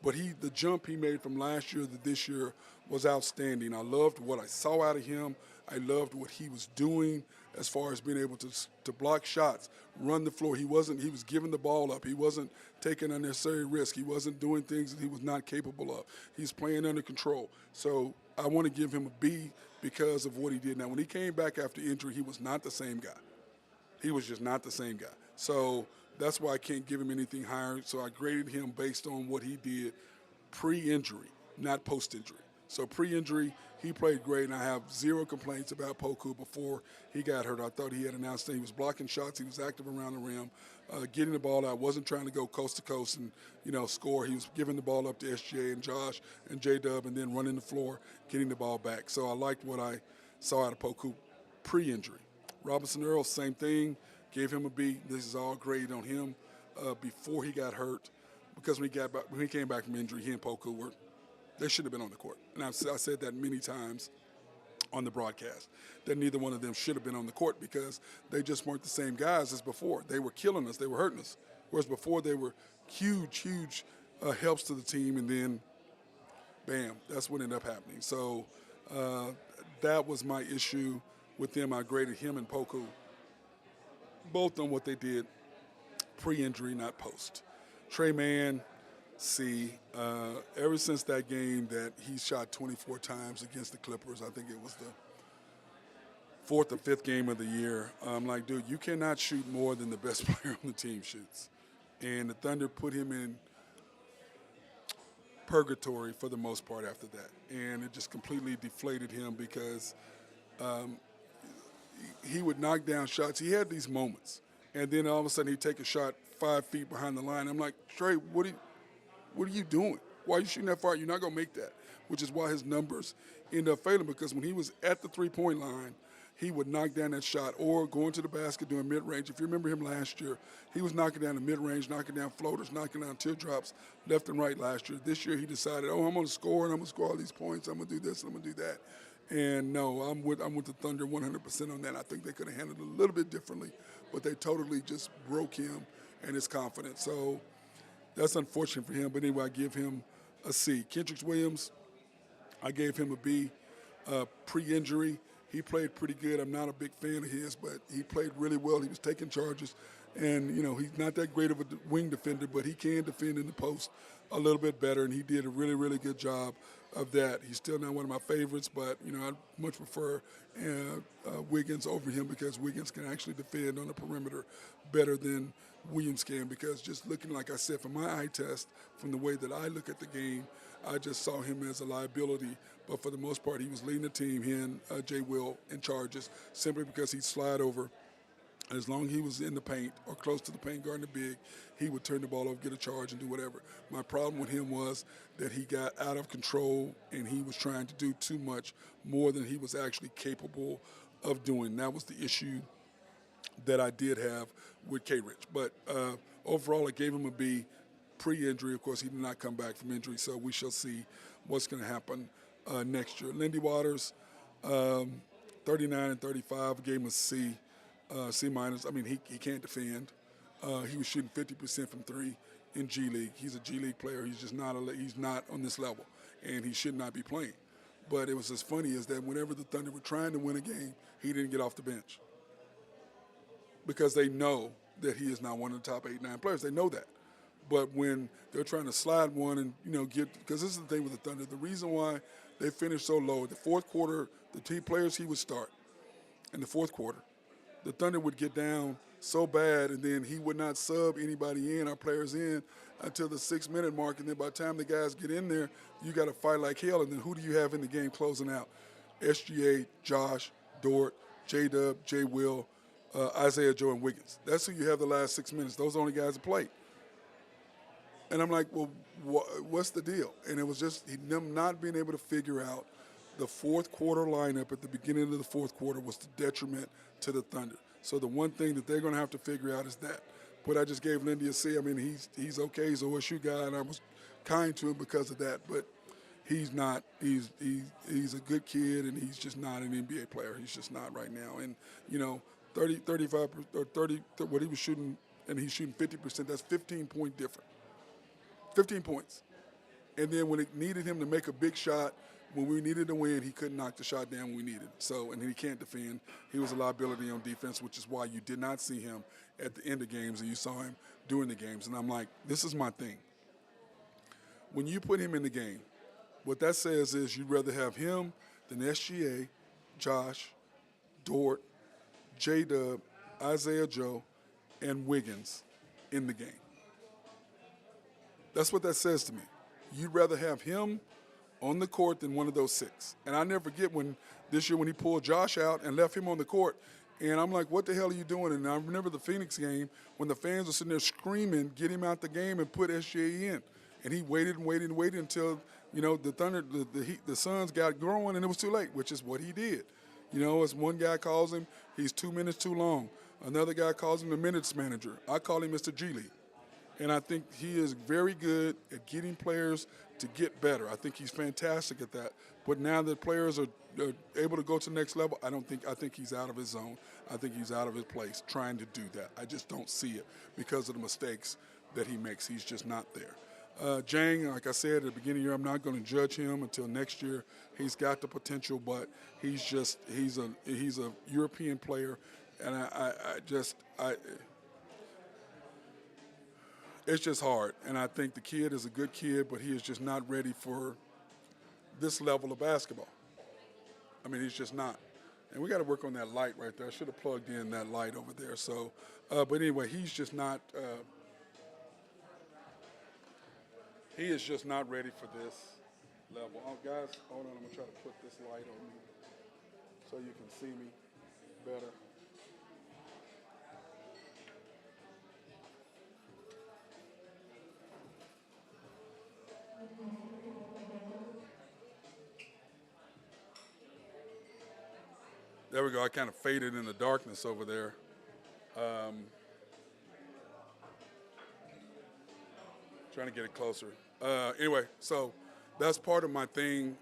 But the jump he made from last year to this year was outstanding. I loved what I saw out of him. I loved what he was doing as far as being able to block shots, run the floor. He was giving the ball up. He wasn't taking unnecessary risk. He wasn't doing things that he was not capable of. He's playing under control. So I want to give him a B because of what he did. Now, when he came back after injury, he was not the same guy. He was just not the same guy. So that's why I can't give him anything higher. So I graded him based on what he did pre-injury, not post-injury. So pre-injury, he played great, and I have zero complaints about Poku before he got hurt. I thought he had an outstanding. He was blocking shots. He was active around the rim, getting the ball out. Wasn't trying to go coast to coast and, score. He was giving the ball up to SGA and Josh and J-Dub and then running the floor, getting the ball back. So I liked what I saw out of Poku pre-injury. Robinson Earl, same thing. Gave him a B. This is all graded on him before he got hurt, because when he came back from injury, he and Poku they should have been on the court. And I said that many times on the broadcast, that neither one of them should have been on the court because they just weren't the same guys as before. They were killing us. They were hurting us. Whereas before they were huge helps to the team, and then, bam, that's what ended up happening. So that was my issue with them. I graded him and Poku both on what they did pre-injury, not post. Trey Mann, C. Ever since that game that he shot 24 times against the Clippers, I think it was the fourth or fifth game of the year, I'm like, dude, you cannot shoot more than the best player on the team shoots. And the Thunder put him in purgatory for the most part after that. And it just completely deflated him because he would knock down shots. He had these moments. And then all of a sudden he'd take a shot 5 feet behind the line. I'm like, Trey, what are you doing? Why are you shooting that far? You're not going to make that, which is why his numbers end up failing, because when he was at the three-point line, he would knock down that shot or go into the basket doing mid-range. If you remember him last year, he was knocking down the mid-range, knocking down floaters, knocking down teardrops left and right last year. This year he decided, I'm going to score and I'm going to score all these points. I'm going to do this and I'm going to do that. And no, I'm with the Thunder 100% on that. I think they could have handled it a little bit differently, but they totally just broke him and his confidence. So that's unfortunate for him, but anyway, I give him a C. Kendrick Williams, I gave him a B. Pre-injury, he played pretty good. I'm not a big fan of his, but he played really well. He was taking charges, and, he's not that great of a wing defender, but he can defend in the post a little bit better, and he did a really, really good job of that. He's still not one of my favorites, but, I'd much prefer Wiggins over him because Wiggins can actually defend on the perimeter better than Williams can, because just looking, like I said, from my eye test, from the way that I look at the game, I just saw him as a liability. But for the most part, he was leading the team, he and Jay Will, in charges, simply because he'd slide over. As long as he was in the paint or close to the paint guarding the big, he would turn the ball over, get a charge, and do whatever. My problem with him was that he got out of control and he was trying to do too much, more than he was actually capable of doing. That was the issue that I did have with K-Rich. But overall, I gave him a B. Pre-injury, of course, he did not come back from injury, so we shall see what's going to happen next year. Lindy Waters, 39 and 35, gave him a C. C minus. I mean, he can't defend. He was shooting 50% from three in G League. He's a G League player. He's just not he's not on this level, and he should not be playing. But it was as funny as that whenever the Thunder were trying to win a game, he didn't get off the bench. because they know that he is not one of the top 8, 9 players. They know that. But when they're trying to slide one and, because this is the thing with the Thunder, the reason why they finished so low, the fourth quarter, the team players he would start in the fourth quarter, the Thunder would get down so bad, and then he would not sub anybody in, our players in, until the 6-minute mark. And then by the time the guys get in there, you got to fight like hell. And then who do you have in the game closing out? SGA, Josh, Dort, J-Dub, J. Will, Isaiah Joe, and Wiggins. That's who you have the last 6 minutes. Those are the only guys that played. And I'm like, well, what's the deal? And it was just them not being able to figure out the fourth quarter lineup at the beginning of the fourth quarter was the detriment to the Thunder. So the one thing that they're going to have to figure out is that. But I just gave Lindy a C. I mean, he's okay. He's an OSU guy, and I was kind to him because of that. But he's not. He's a good kid, and he's just not an NBA player. He's just not right now. And 30, 35, or 30, what he was shooting, and he's shooting 50%. That's 15-point difference. 15 points. And then when it needed him to make a big shot, when we needed to win, he couldn't knock the shot down when we needed. So, and he can't defend. He was a liability on defense, which is why you did not see him at the end of games, and you saw him during the games. And I'm like, this is my thing. When you put him in the game, what that says is you'd rather have him than SGA, Josh, Dort, J-Dub, Isaiah Joe, and Wiggins in the game. That's what that says to me. You'd rather have him on the court than one of those 6. And I never forget when this year when he pulled Josh out and left him on the court. And I'm like, what the hell are you doing? And I remember the Phoenix game when the fans were sitting there screaming, get him out the game and put SGA in. And he waited and waited and waited until, the Thunder, the Suns got going, and it was too late, which is what he did. As one guy calls him, he's 2 minutes too long. Another guy calls him the minutes manager. I call him Mr. G League. And I think he is very good at getting players to get better. I think he's fantastic at that. But now that players are able to go to the next level, I think he's out of his zone. I think he's out of his place trying to do that. I just don't see it because of the mistakes that he makes. He's just not there. Jang, like I said at the beginning of the year, I'm not going to judge him until next year. He's got the potential, but he's a European player, and it's just hard. And I think the kid is a good kid, but he is just not ready for this level of basketball. I mean, he's just not. And we got to work on that light right there. I should have plugged in that light over there. So, but anyway, he's just not. He is just not ready for this level. Oh, guys, hold on. I'm gonna try to put this light on me so you can see me better. There we go. I kind of faded in the darkness over there. Trying to get it closer. Anyway, so that's part of my thing.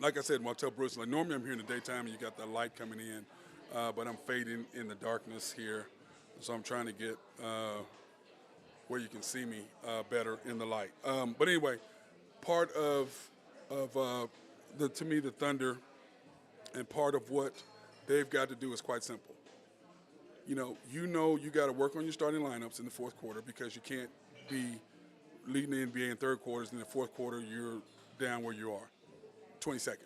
Like I said, when I tell Bruce, like normally I'm here in the daytime and you got that light coming in, but I'm fading in the darkness here. So I'm trying to get where you can see me better in the light. But anyway, part of to me, the Thunder, and part of what they've got to do is quite simple. You got to work on your starting lineups in the fourth quarter because you can't be leading the NBA in third quarters, and in the fourth quarter you're down where you are, 22nd.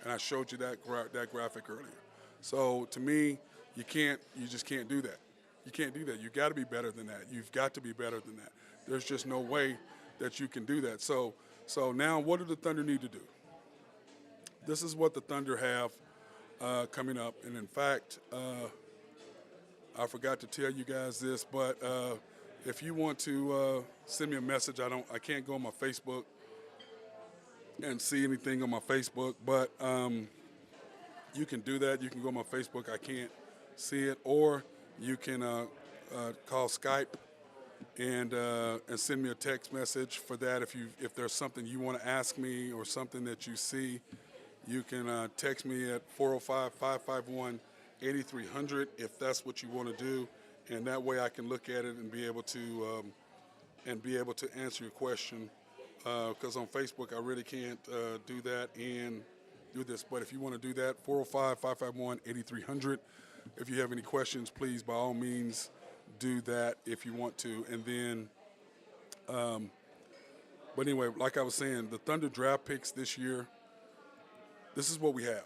And I showed you that graphic earlier. So to me, you just can't do that. You can't do that. You got to be better than that. You've got to be better than that. There's just no way that you can do that. So now what do the Thunder need to do? This is what the Thunder have coming up. And in fact, I forgot to tell you guys this, but if you want to send me a message, I can't go on my Facebook and see anything on my Facebook, but you can do that. You can go on my Facebook. I can't see it, or you can call Skype and send me a text message for that. If there's something you want to ask me or something that you see, you can text me at 405-551-8300 if that's what you want to do, and that way I can look at it and be able to answer your question. Because on Facebook I really can't do that and do this. But if you want to do that, 405-551-8300. If you have any questions, please, by all means, do that if you want to. And then, but anyway, like I was saying, the Thunder draft picks this year, this is what we have.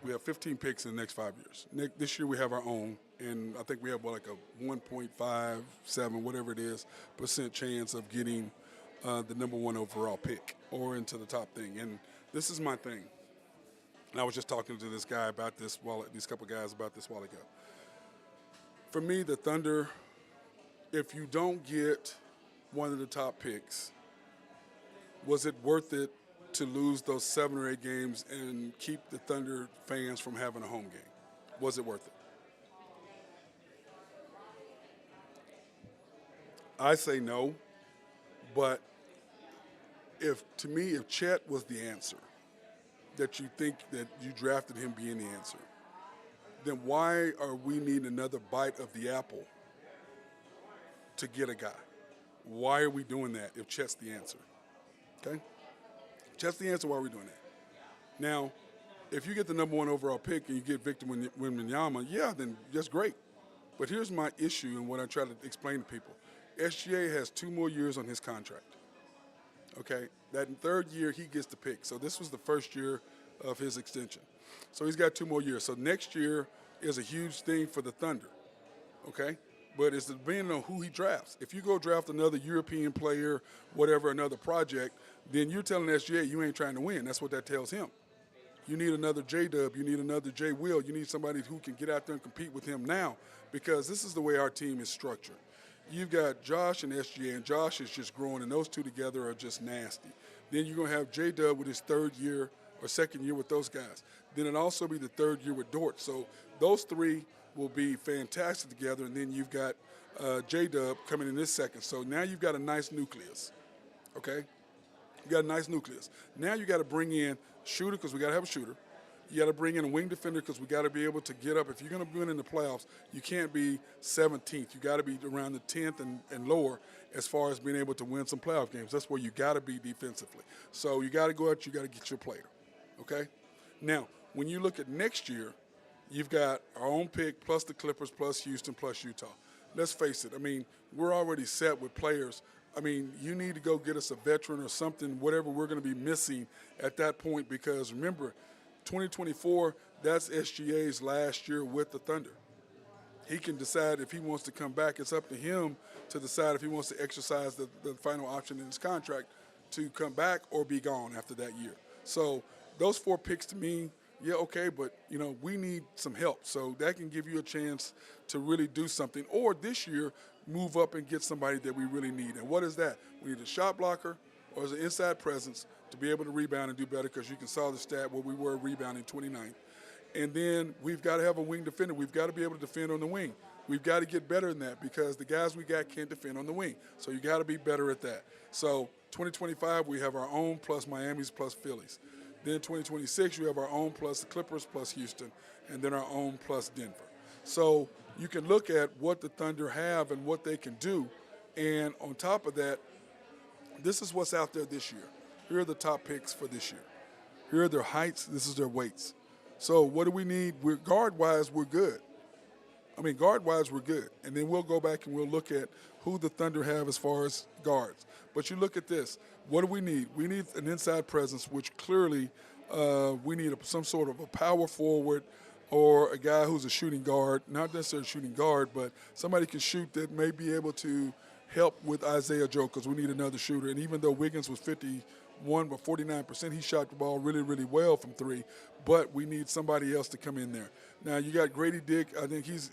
We have 15 picks in the next 5 years. This year we have our own, and I think we have like a 1.57, whatever it is, percent chance of getting the number one overall pick or into the top thing. And this is my thing. And I was just talking to this guy about this these couple guys about this while ago. For me, the Thunder, if you don't get one of the top picks, was it worth it to lose those 7 or 8 games and keep the Thunder fans from having a home game? Was it worth it? I say no, but if Chet was the answer, that you think that you drafted him being the answer, then why are we needing another bite of the apple to get a guy? Why are we doing that if Chet's the answer? Okay? If Chet's the answer, why are we doing that? Now, if you get the number one overall pick and you get Victor Wembanyama, yeah, then that's great. But here's my issue and what I try to explain to people. SGA has 2 more years on his contract. Okay? That third year, he gets the pick. So this was the first year of his extension. So he's got 2 more years. So next year is a huge thing for the Thunder. Okay? But it's depending on who he drafts. If you go draft another European player, whatever, another project, then you're telling SGA you ain't trying to win. That's what that tells him. You need another J-Dub. You need another J-Will. You need somebody who can get out there and compete with him now, because this is the way our team is structured. You've got Josh and SGA, and Josh is just growing, and those two together are just nasty. Then you're going to have J-Dub with his third year or second year with those guys. Then it'll also be the third year with Dort. So those 3 will be fantastic together, and then you've got J-Dub coming in this second. So now you've got a nice nucleus, okay? You got a nice nucleus. Now you got to bring in shooter, because we got to have a shooter. You got to bring in a wing defender, because we got to be able to get up. If you're going to win in the playoffs, you can't be 17th. You got to be around the 10th and lower as far as being able to win some playoff games. That's where you got to be defensively. So you got to go out, you got to get your player, okay? Now, when you look at next year, you've got our own pick plus the Clippers plus Houston plus Utah. Let's face it. I mean, we're already set with players. I mean, you need to go get us a veteran or something, whatever we're going to be missing at that point, because remember, 2024, that's SGA's last year with the Thunder. He can decide if he wants to come back. It's up to him to decide if he wants to exercise the final option in his contract to come back or be gone after that year. So those 4 picks to me, yeah, okay, but, you know, we need some help. So that can give you a chance to really do something. Or this year, move up and get somebody that we really need. And what is that? We need a shot blocker or as an inside presence to be able to rebound and do better, because you can saw the stat where we were rebounding 29th. And then we've got to have a wing defender. We've got to be able to defend on the wing. We've got to get better than that, because the guys we got can't defend on the wing. So you got to be better at that. So 2025, we have our own plus Miami's plus Phillies. Then 2026, you have our own plus the Clippers plus Houston, and then our own plus Denver. So you can look at what the Thunder have and what they can do. And on top of that, this is what's out there this year. Here are the top picks for this year. Here are their heights. This is their weights. So what do we need? Guard-wise, we're good. I mean, guard-wise, we're good. And then we'll go back and we'll look at who the Thunder have as far as guards. But you look at this. What do we need? We need an inside presence, which clearly we need some sort of a power forward or a guy who's a shooting guard, not necessarily a shooting guard, but somebody can shoot that may be able to help with Isaiah Joe, because we need another shooter. And even though Wiggins was 51 or 49%, he shot the ball really, really well from 3. But we need somebody else to come in there. Now you got Grady Dick. I think he's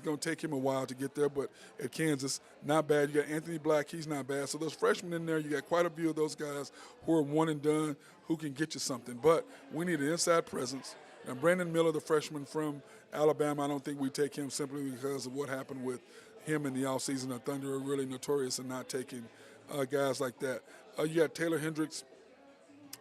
going to take him a while to get there, but at Kansas, not bad. You got Anthony Black. He's not bad. So those freshmen in there, you got quite a few of those guys who are one and done, who can get you something. But we need an inside presence. And Brandon Miller, the freshman from Alabama, I don't think we take him simply because of what happened with him in the offseason. The Thunder are really notorious in not taking guys like that. You got Taylor Hendricks.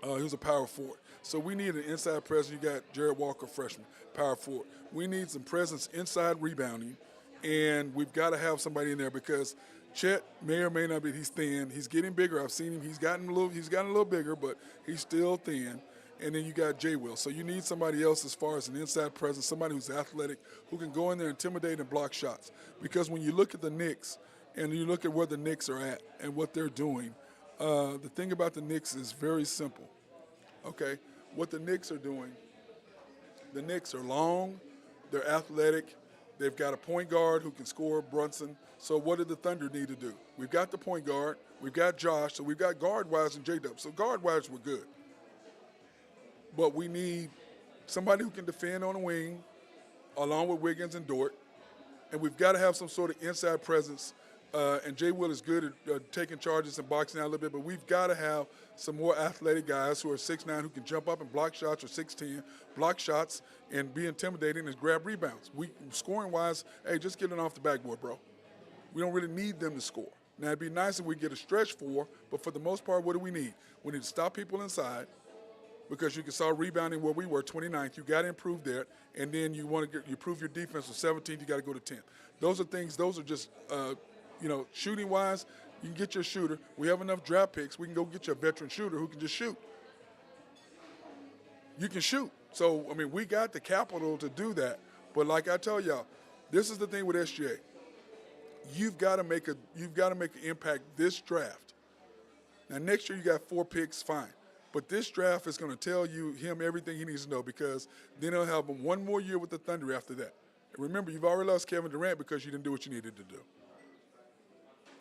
Who's a power forward. So we need an inside presence. You got Jared Walker, freshman, power forward. We need some presence inside rebounding, and we've got to have somebody in there, because Chet may or may not be. He's thin. He's getting bigger. I've seen him. He's gotten a little bigger, but he's still thin. and then you got Jay Will. So you need somebody else as far as an inside presence, somebody who's athletic, who can go in there, intimidate, and block shots. Because when you look at the Knicks and you look at where the Knicks are at and what they're doing, the thing about the Knicks is very simple. Okay, what the Knicks are doing, the Knicks are long, they're athletic, they've got a point guard who can score, Brunson. So what did the Thunder need to do? We've got the point guard, we've got Josh, so we've got guard-wise and J-Dub. So guard-wise, we're good. But we need somebody who can defend on the wing, along with Wiggins and Dort, and we've got to have some sort of inside presence. And Jay Will is good at taking charges and boxing out a little bit, but we've got to have some more athletic guys who are 6'9", who can jump up and block shots, or 6'10", block shots and be intimidating and grab rebounds. Scoring-wise, hey, just get it off the backboard, bro. We don't really need them to score. Now, it'd be nice if we get a stretch four, but for the most part, what do we need? We need to stop people inside, because you can saw rebounding where we were, 29th. You got to improve there, and then you want to improve your defense from 17th. You got to go to 10th. Those are things. Those are just shooting-wise, you can get your shooter. We have enough draft picks. We can go get you a veteran shooter who can just shoot. You can shoot. So, I mean, we got the capital to do that. But like I tell y'all, this is the thing with SGA. You've got to make an impact this draft. Now, next year you got 4 picks, fine. But this draft is going to tell him everything he needs to know, because then he'll have one more year with the Thunder after that. And remember, you've already lost Kevin Durant because you didn't do what you needed to do.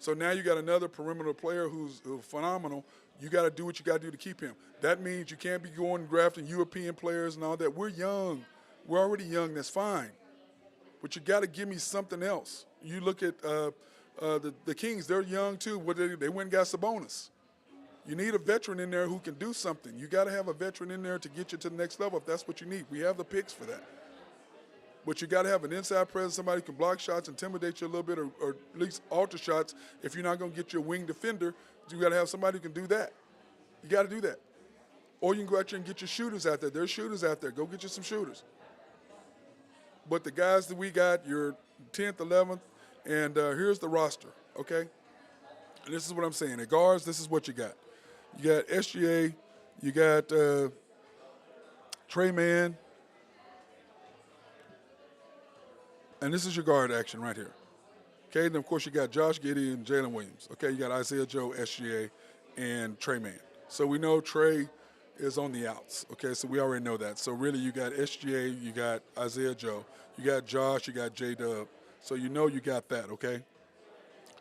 So now you got another perimeter player who's phenomenal. You got to do what you got to do to keep him. That means you can't be going and drafting European players and all that. We're young. We're already young. That's fine. But you got to give me something else. You look at the Kings. They're young too. What they went and got Sabonis. You need a veteran in there who can do something. You got to have a veteran in there to get you to the next level if that's what you need. We have the picks for that. But you got to have an inside presence, somebody who can block shots, intimidate you a little bit, or at least alter shots. If you're not going to get your wing defender, you got to have somebody who can do that. You got to do that. Or you can go out there and get your shooters out there. There's shooters out there. Go get you some shooters. But the guys that we got, you're 10th, 11th, and here's the roster, okay? And this is what I'm saying. At guards, this is what you got. You got SGA. You got Trey Mann. And this is your guard action right here. Okay, and of course you got Josh Giddey and Jalen Williams. Okay, you got Isaiah Joe, SGA, and Trey Mann. So we know Trey is on the outs. Okay, so we already know that. So really you got SGA, you got Isaiah Joe, you got Josh, you got J-Dub. So you know you got that, okay?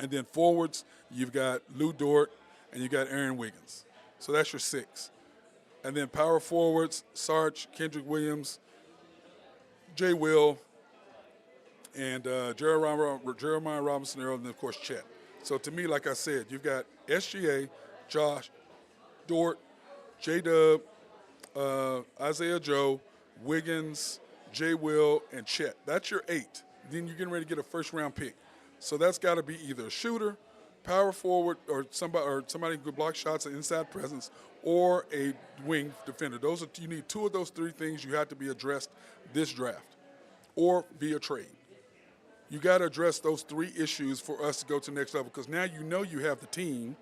And then forwards, you've got Lou Dort and you got Aaron Wiggins. So that's your 6. And then power forwards, Sarge, Kendrick Williams, Jay Will, and Jeremiah Robinson Earl, and then, of course, Chet. So to me, like I said, you've got SGA, Josh, Dort, J-Dub, Isaiah Joe, Wiggins, Jay Will, and Chet. That's your 8. Then you're getting ready to get a first-round pick. So that's got to be either a shooter, power forward, or somebody who can block shots, an inside presence, or a wing defender. You need 2 of those 3 things you have to be addressed this draft, or be a trade. You got to address those 3 issues for us to go to the next level, because now you know you have the team.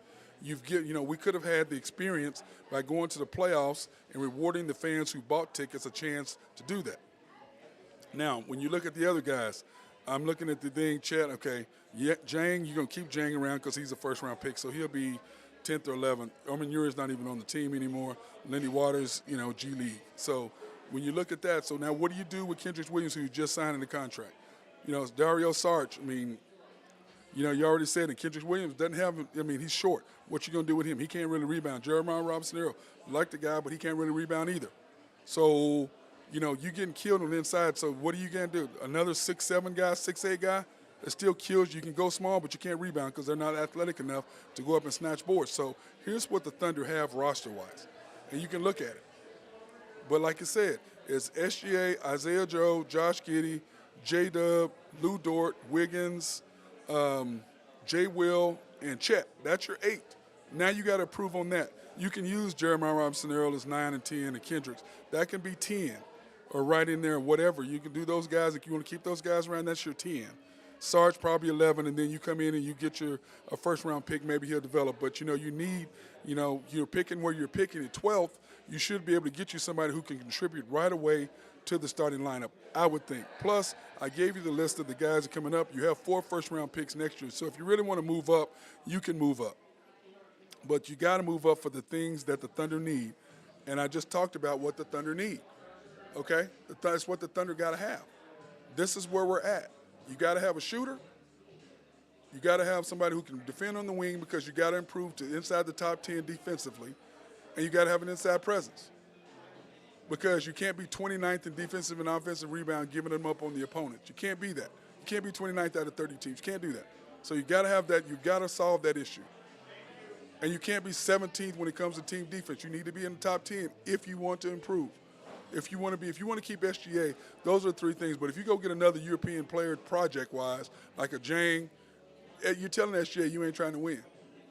We could have had the experience by going to the playoffs and rewarding the fans who bought tickets a chance to do that. Now, when you look at the other guys, I'm looking at the thing, Chet, okay, yeah, Jang, you're going to keep Jang around because he's a first-round pick, so he'll be 10th or 11th. Armin Uri's not even on the team anymore. Lenny Waters, G League. So when you look at that, so now what do you do with Kendrick Williams, who just signed in the contract? Dario Saric, you already said it. Kendrick Williams doesn't have, he's short. What you going to do with him? He can't really rebound. Jeremiah Robinson Earl, like the guy, but he can't really rebound either. So, you're getting killed on the inside, so what are you going to do? Another 6'7" guy, 6'8" guy that still kills you. You can go small, but you can't rebound because they're not athletic enough to go up and snatch boards. So here's what the Thunder have roster-wise, and you can look at it. But like I said, it's SGA, Isaiah Joe, Josh Giddey, J-Dub, Lou Dort, Wiggins, Jay Will, and Chet. That's your 8. Now you got to improve on that. You can use Jeremiah Robinson Earl as 9 and 10 and Kendricks. That can be 10 or right in there, whatever. You can do those guys. If you want to keep those guys around, that's your 10. Sarge probably 11, and then you come in and you get a first-round pick. Maybe he'll develop. But, you need, you're picking where you're picking at 12th. you should be able to get you somebody who can contribute right away to the starting lineup, I would think. Plus, I gave you the list of the guys that are coming up. You have 4 first-round picks next year. So if you really want to move up, you can move up. But you got to move up for the things that the Thunder need. And I just talked about what the Thunder need, okay? That's what the Thunder got to have. This is where we're at. You got to have a shooter. You got to have somebody who can defend on the wing because you got to improve to inside the top 10 defensively. And you got to have an inside presence because you can't be 29th in defensive and offensive rebound giving them up on the opponent. You can't be that. You can't be 29th out of 30 teams. You can't do that. So you got to have that. You got to solve that issue. And you can't be 17th when it comes to team defense. You need to be in the top 10 if you want to improve. If you want to keep SGA, those are 3 things. But if you go get another European player project-wise, like a Jang, you're telling SGA you ain't trying to win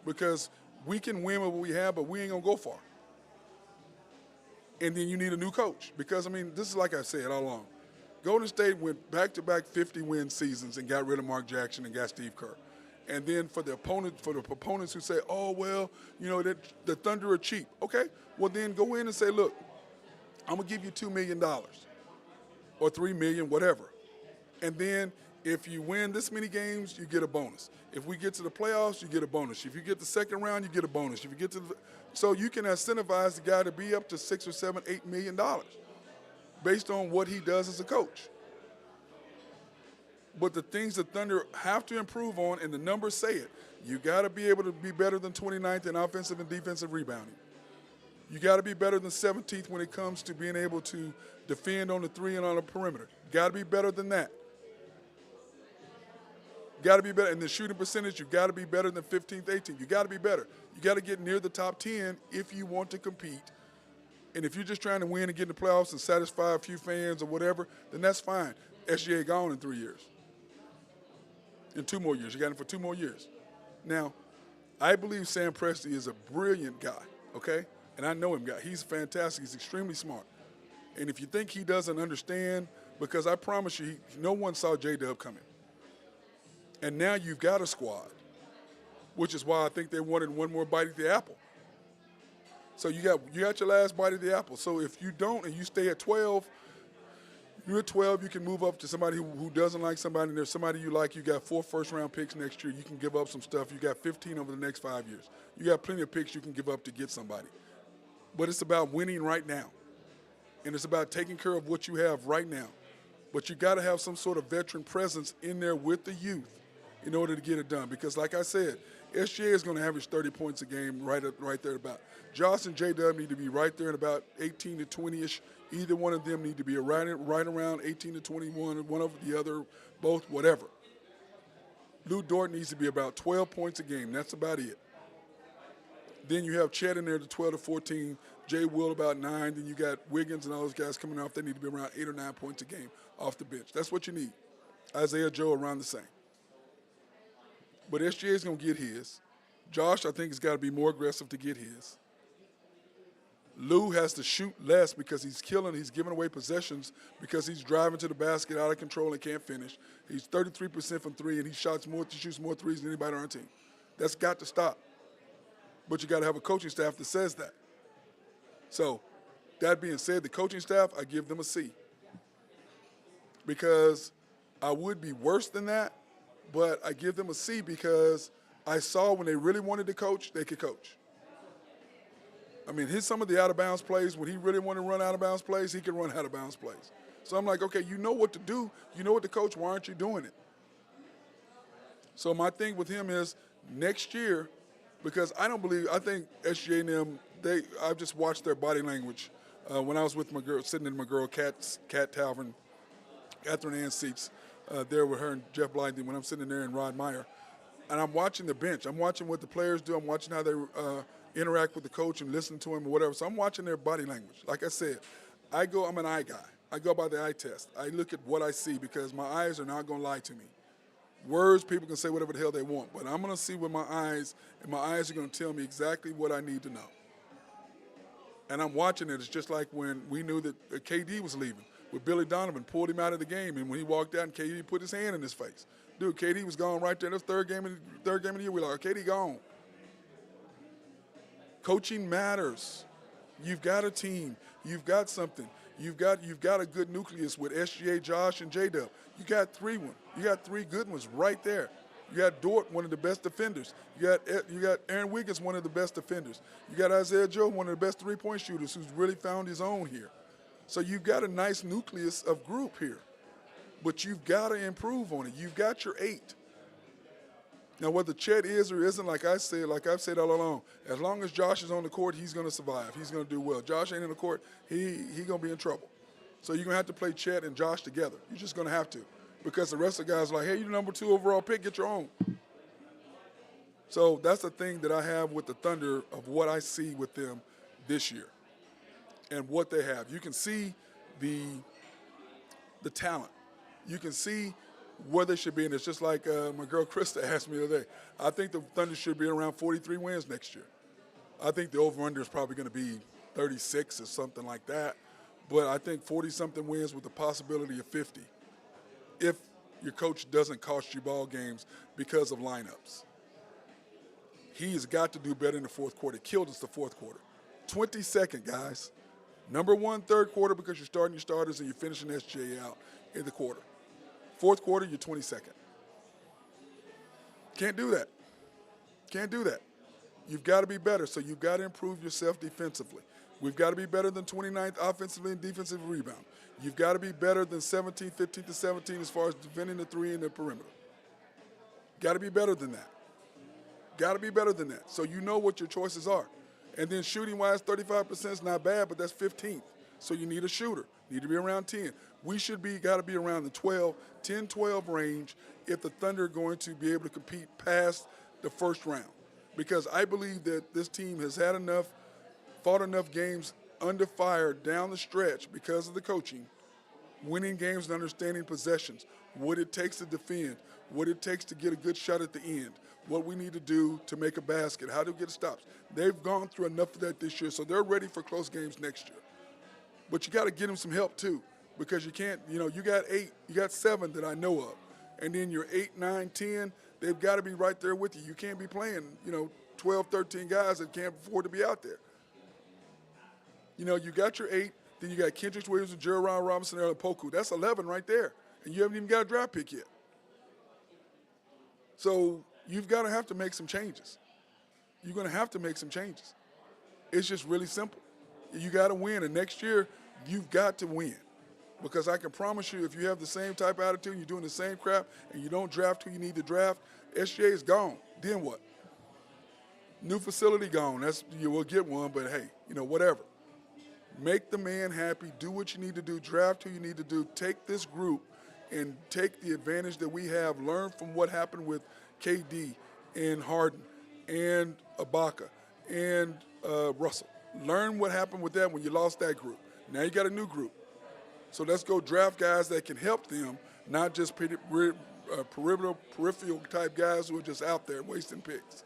because we can win what we have, but we ain't going to go far. And then you need a new coach because, I mean, this is like I said all along. Golden State went back-to-back 50-win seasons and got rid of Mark Jackson and got Steve Kerr. And then for the opponents who say, oh, well, you know, that the Thunder are cheap. Okay, well, then go in and say, look, I'm going to give you $2 million or $3 million, whatever. And then if you win this many games, you get a bonus. If we get to the playoffs, you get a bonus. If you get the second round, you get a bonus. If you get to so you can incentivize the guy to be up to $6 or $7, $8 million based on what he does as a coach. But the things the Thunder have to improve on, and the numbers say it, you got to be able to be better than 29th in offensive and defensive rebounding. You got to be better than 17th when it comes to being able to defend on the 3 and on the perimeter. Got to be better than that. Got to be better. In the shooting percentage, you got to be better than 15th, 18th. You got to be better. You got to get near the top 10 if you want to compete. And if you're just trying to win and get in the playoffs and satisfy a few fans or whatever, then that's fine. SGA gone in 3 years. In 2 more years. You got him for 2 more years. Now, I believe Sam Presti is a brilliant guy, okay? And I know him, guy. He's fantastic. He's extremely smart. And if you think he doesn't understand, because I promise you, no one saw J-Dub coming. And now you've got a squad, which is why I think they wanted one more bite at the apple. So you got your last bite at the apple. So if you don't and you stay at 12, you're at 12, you can move up to somebody who doesn't like somebody, and there's somebody you like. You got 4 first-round picks next year. You can give up some stuff. You got 15 over the next 5 years. You got plenty of picks you can give up to get somebody. But it's about winning right now. And it's about taking care of what you have right now. But you got to have some sort of veteran presence in there with the youth in order to get it done. Because like I said, SGA is going to average 30 points a game right there about. Josh and J-Dub need to be right there at about 18 to 20-ish. Either one of them need to be right around 18 to 21, one over the other, both, whatever. Lou Dort needs to be about 12 points a game. That's about it. Then you have Chet in there to 12 to 14, Jay Will about 9. Then you got Wiggins and all those guys coming off. They need to be around 8 or 9 points a game off the bench. That's what you need. Isaiah Joe around the same. But SGA is going to get his. Josh, I think, has got to be more aggressive to get his. Lou has to shoot less because he's giving away possessions because he's driving to the basket out of control and can't finish. He's 33% from 3, and he shoots more threes than anybody on our team. That's got to stop. But you got to have a coaching staff that says that. So, that being said, the coaching staff, I give them a C. Because I would be worse than that, but I give them a C because I saw when they really wanted to coach, they could coach. I mean, here's some of the out-of-bounds plays. When he really wanted to run out-of-bounds plays, he can run out-of-bounds plays. So I'm like, okay, you know what to do. You know what to coach. Why aren't you doing it? So my thing with him is next year, because I think SGA and them, I've just watched their body language. When I was with my girl, sitting in my girl, Kat Talvin, Catherine Ann Seats, there with her and Jeff Blythe, when I'm sitting there and Rod Meyer. And I'm watching the bench. I'm watching what the players do. I'm watching how they interact with the coach and listen to him or whatever. So I'm watching their body language. Like I said, I'm an eye guy. I go by the eye test. I look at what I see because my eyes are not going to lie to me. Words, people can say whatever the hell they want, but I'm going to see with my eyes, and my eyes are going to tell me exactly what I need to know. And I'm watching it. It's just like when we knew that KD was leaving. With Billy Donovan, pulled him out of the game, and when he walked out and KD put his hand in his face. Dude, KD was gone right there. That's third game of the year. We're like, KD gone. Coaching matters. You've got a team. You've got something. You've got a good nucleus with SGA, Josh, and J-Dub. You got three good ones right there. You got Dort, one of the best defenders. You got Aaron Wiggins, one of the best defenders. You got Isaiah Joe, one of the best three-point shooters who's really found his own here. So you've got a nice nucleus of group here. But you've got to improve on it. You've got your 8. Now, whether Chet is or isn't, like I've said all along, as long as Josh is on the court, he's going to survive. He's going to do well. Josh ain't in the court, he going to be in trouble. So you're going to have to play Chet and Josh together. You're just going to have to. Because the rest of the guys are like, hey, you're the number 2 overall pick, get your own. So that's the thing that I have with the Thunder of what I see with them this year and what they have. You can see the talent. You can see where they should be, and it's just like my girl Krista asked me the other day. I think the Thunder should be around 43 wins next year. I think the over-under is probably going to be 36 or something like that, but I think 40-something wins with the possibility of 50 if your coach doesn't cost you ball games because of lineups. He has got to do better in the fourth quarter. Killed us the fourth quarter. 22nd, guys. Number 1, third quarter because you're starting your starters and you're finishing SGA out in the quarter. Fourth quarter, you're 22nd. Can't do that. Can't do that. You've got to be better, so you've got to improve yourself defensively. We've got to be better than 29th offensively and defensive rebound. You've got to be better than 15th to 17 as far as defending the 3 in the perimeter. Got to be better than that. Got to be better than that. So you know what your choices are. And then shooting-wise, 35% is not bad, but that's 15th. So you need a shooter. Need to be around 10. We got to be around the 10-12 range if the Thunder are going to be able to compete past the first round. Because I believe that this team has fought enough games under fire down the stretch because of the coaching, winning games and understanding possessions, what it takes to defend, what it takes to get a good shot at the end, what we need to do to make a basket, how to get stops. They've gone through enough of that this year, so they're ready for close games next year. But you got to get them some help too, because you can't, you got 7 that I know of, and then your 8, 9, 10, they've got to be right there with you. You can't be playing, 12, 13 guys that can't afford to be out there. You got your 8, then you got Kendrick Williams and Gerald Robinson and Poku. That's 11 right there, and you haven't even got a draft pick yet. So you've got to have to make some changes. You're going to have to make some changes. It's just really simple. You got to win, and next year you've got to win. Because I can promise you, if you have the same type of attitude, you're doing the same crap, and you don't draft who you need to draft, SGA is gone. Then what? New facility gone. You will get one, but hey, whatever. Make the man happy. Do what you need to do. Draft who you need to do. Take this group and take the advantage that we have. Learn from what happened with KD and Harden and Ibaka and Russell. Learn what happened with that when you lost that group. Now you got a new group. So let's go draft guys that can help them, not just peripheral type guys who are just out there wasting picks.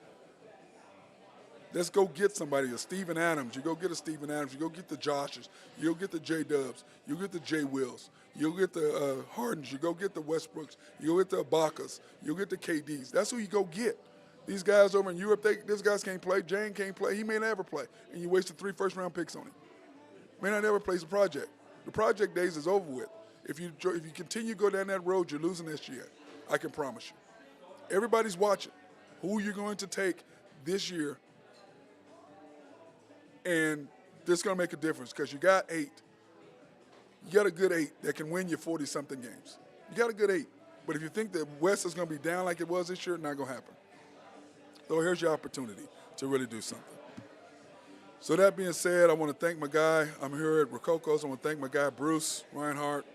Let's go get somebody, a Steven Adams. You go get a Steven Adams. You go get the Joshes. You'll get the J-Dubs. You'll get the J-Wills. You'll get the Hardens. You go get the Westbrooks. You'll get the Ibakas. You'll get the KDs. That's who you go get. These guys over in Europe, these guys can't play. Jane can't play. He may never play. And you wasted 3 first-round picks on him. May not ever play the project. The project days is over with. If you continue to go down that road, you're losing SGA. I can promise you. Everybody's watching who you're going to take this year, and this is going to make a difference because you got 8. You got a good 8 that can win you 40-something games. You got a good 8. But if you think that West is going to be down like it was this year, not going to happen. So here's your opportunity to really do something. So that being said, I want to thank my guy. I'm here at Rococo's. I want to thank my guy, Bruce Reinhardt,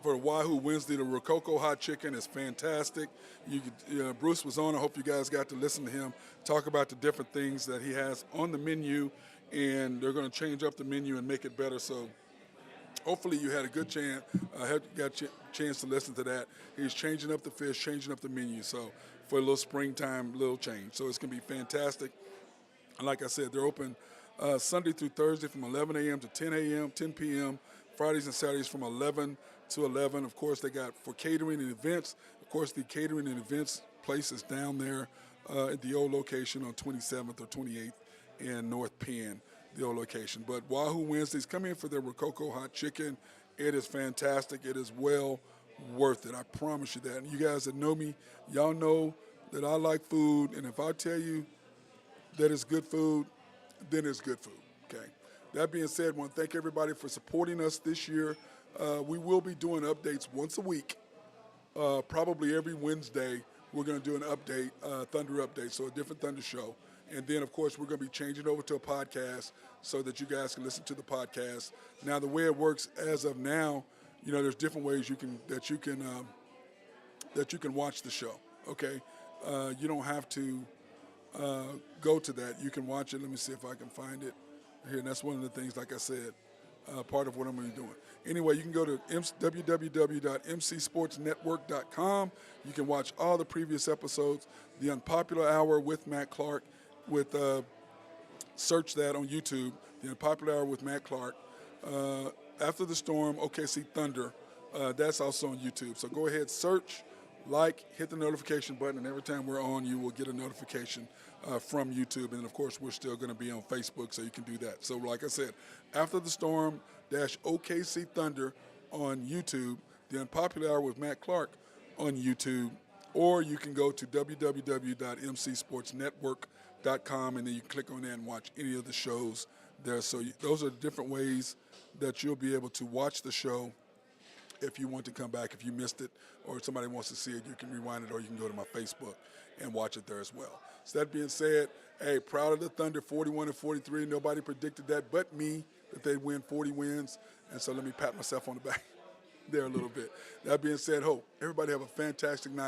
for the Wahoo Wednesday. The Rococo hot chicken is fantastic. Bruce was on. I hope you guys got to listen to him talk about the different things that he has on the menu, and they're going to change up the menu and make it better. So hopefully you had a good chance. Got a chance to listen to that. He's changing up the fish, changing up the menu. So for a little springtime, little change. So it's going to be fantastic. And like I said, they're open Sunday through Thursday from 11 a.m. to 10 p.m., Fridays and Saturdays from 11 to 11. Of course, they got for catering and events. Of course, the catering and events place is down there at the old location on 27th or 28th in North Penn. the old location. But Wahoo Wednesdays, come in for their Rococo hot chicken. It is fantastic. It is well worth it. I promise you that. And you guys that know me, y'all know that I like food. And if I tell you that it's good food, then it's good food. Okay. That being said, I want to thank everybody for supporting us this year. We will be doing updates once a week. Probably every Wednesday, we're going to do an update, Thunder update, so a different Thunder show. And then, of course, we're going to be changing over to a podcast so that you guys can listen to the podcast. Now, the way it works as of now, you know, there's different ways that you can watch the show. Okay, you don't have to go to that. You can watch it. Let me see if I can find it here. And that's one of the things, like I said, part of what I'm going to be doing. Anyway, you can go to www.mcsportsnetwork.com. You can watch all the previous episodes. The Unpopular Hour with Matt Clark. Search that on YouTube. The Unpopular Hour with Matt Clark. After the Storm, OKC Thunder. That's also on YouTube. So go ahead, search, hit the notification button, and every time we're on, you will get a notification from YouTube. And, of course, we're still going to be on Facebook, so you can do that. So, like I said, After the Storm OKC Thunder on YouTube, The Unpopular Hour with Matt Clark on YouTube, or you can go to www.mcsportsnetwork.com, and then you click on that and watch any of the shows there. So those are the different ways that you'll be able to watch the show. If you want to come back, if you missed it, or if somebody wants to see it, you can rewind it, or you can go to my Facebook and watch it there as well. So that being said, hey, proud of the Thunder, 41-43. Nobody predicted that but me, that they'd win 40 wins. And so let me pat myself on the back there a little bit. That being said, hope everybody have a fantastic night.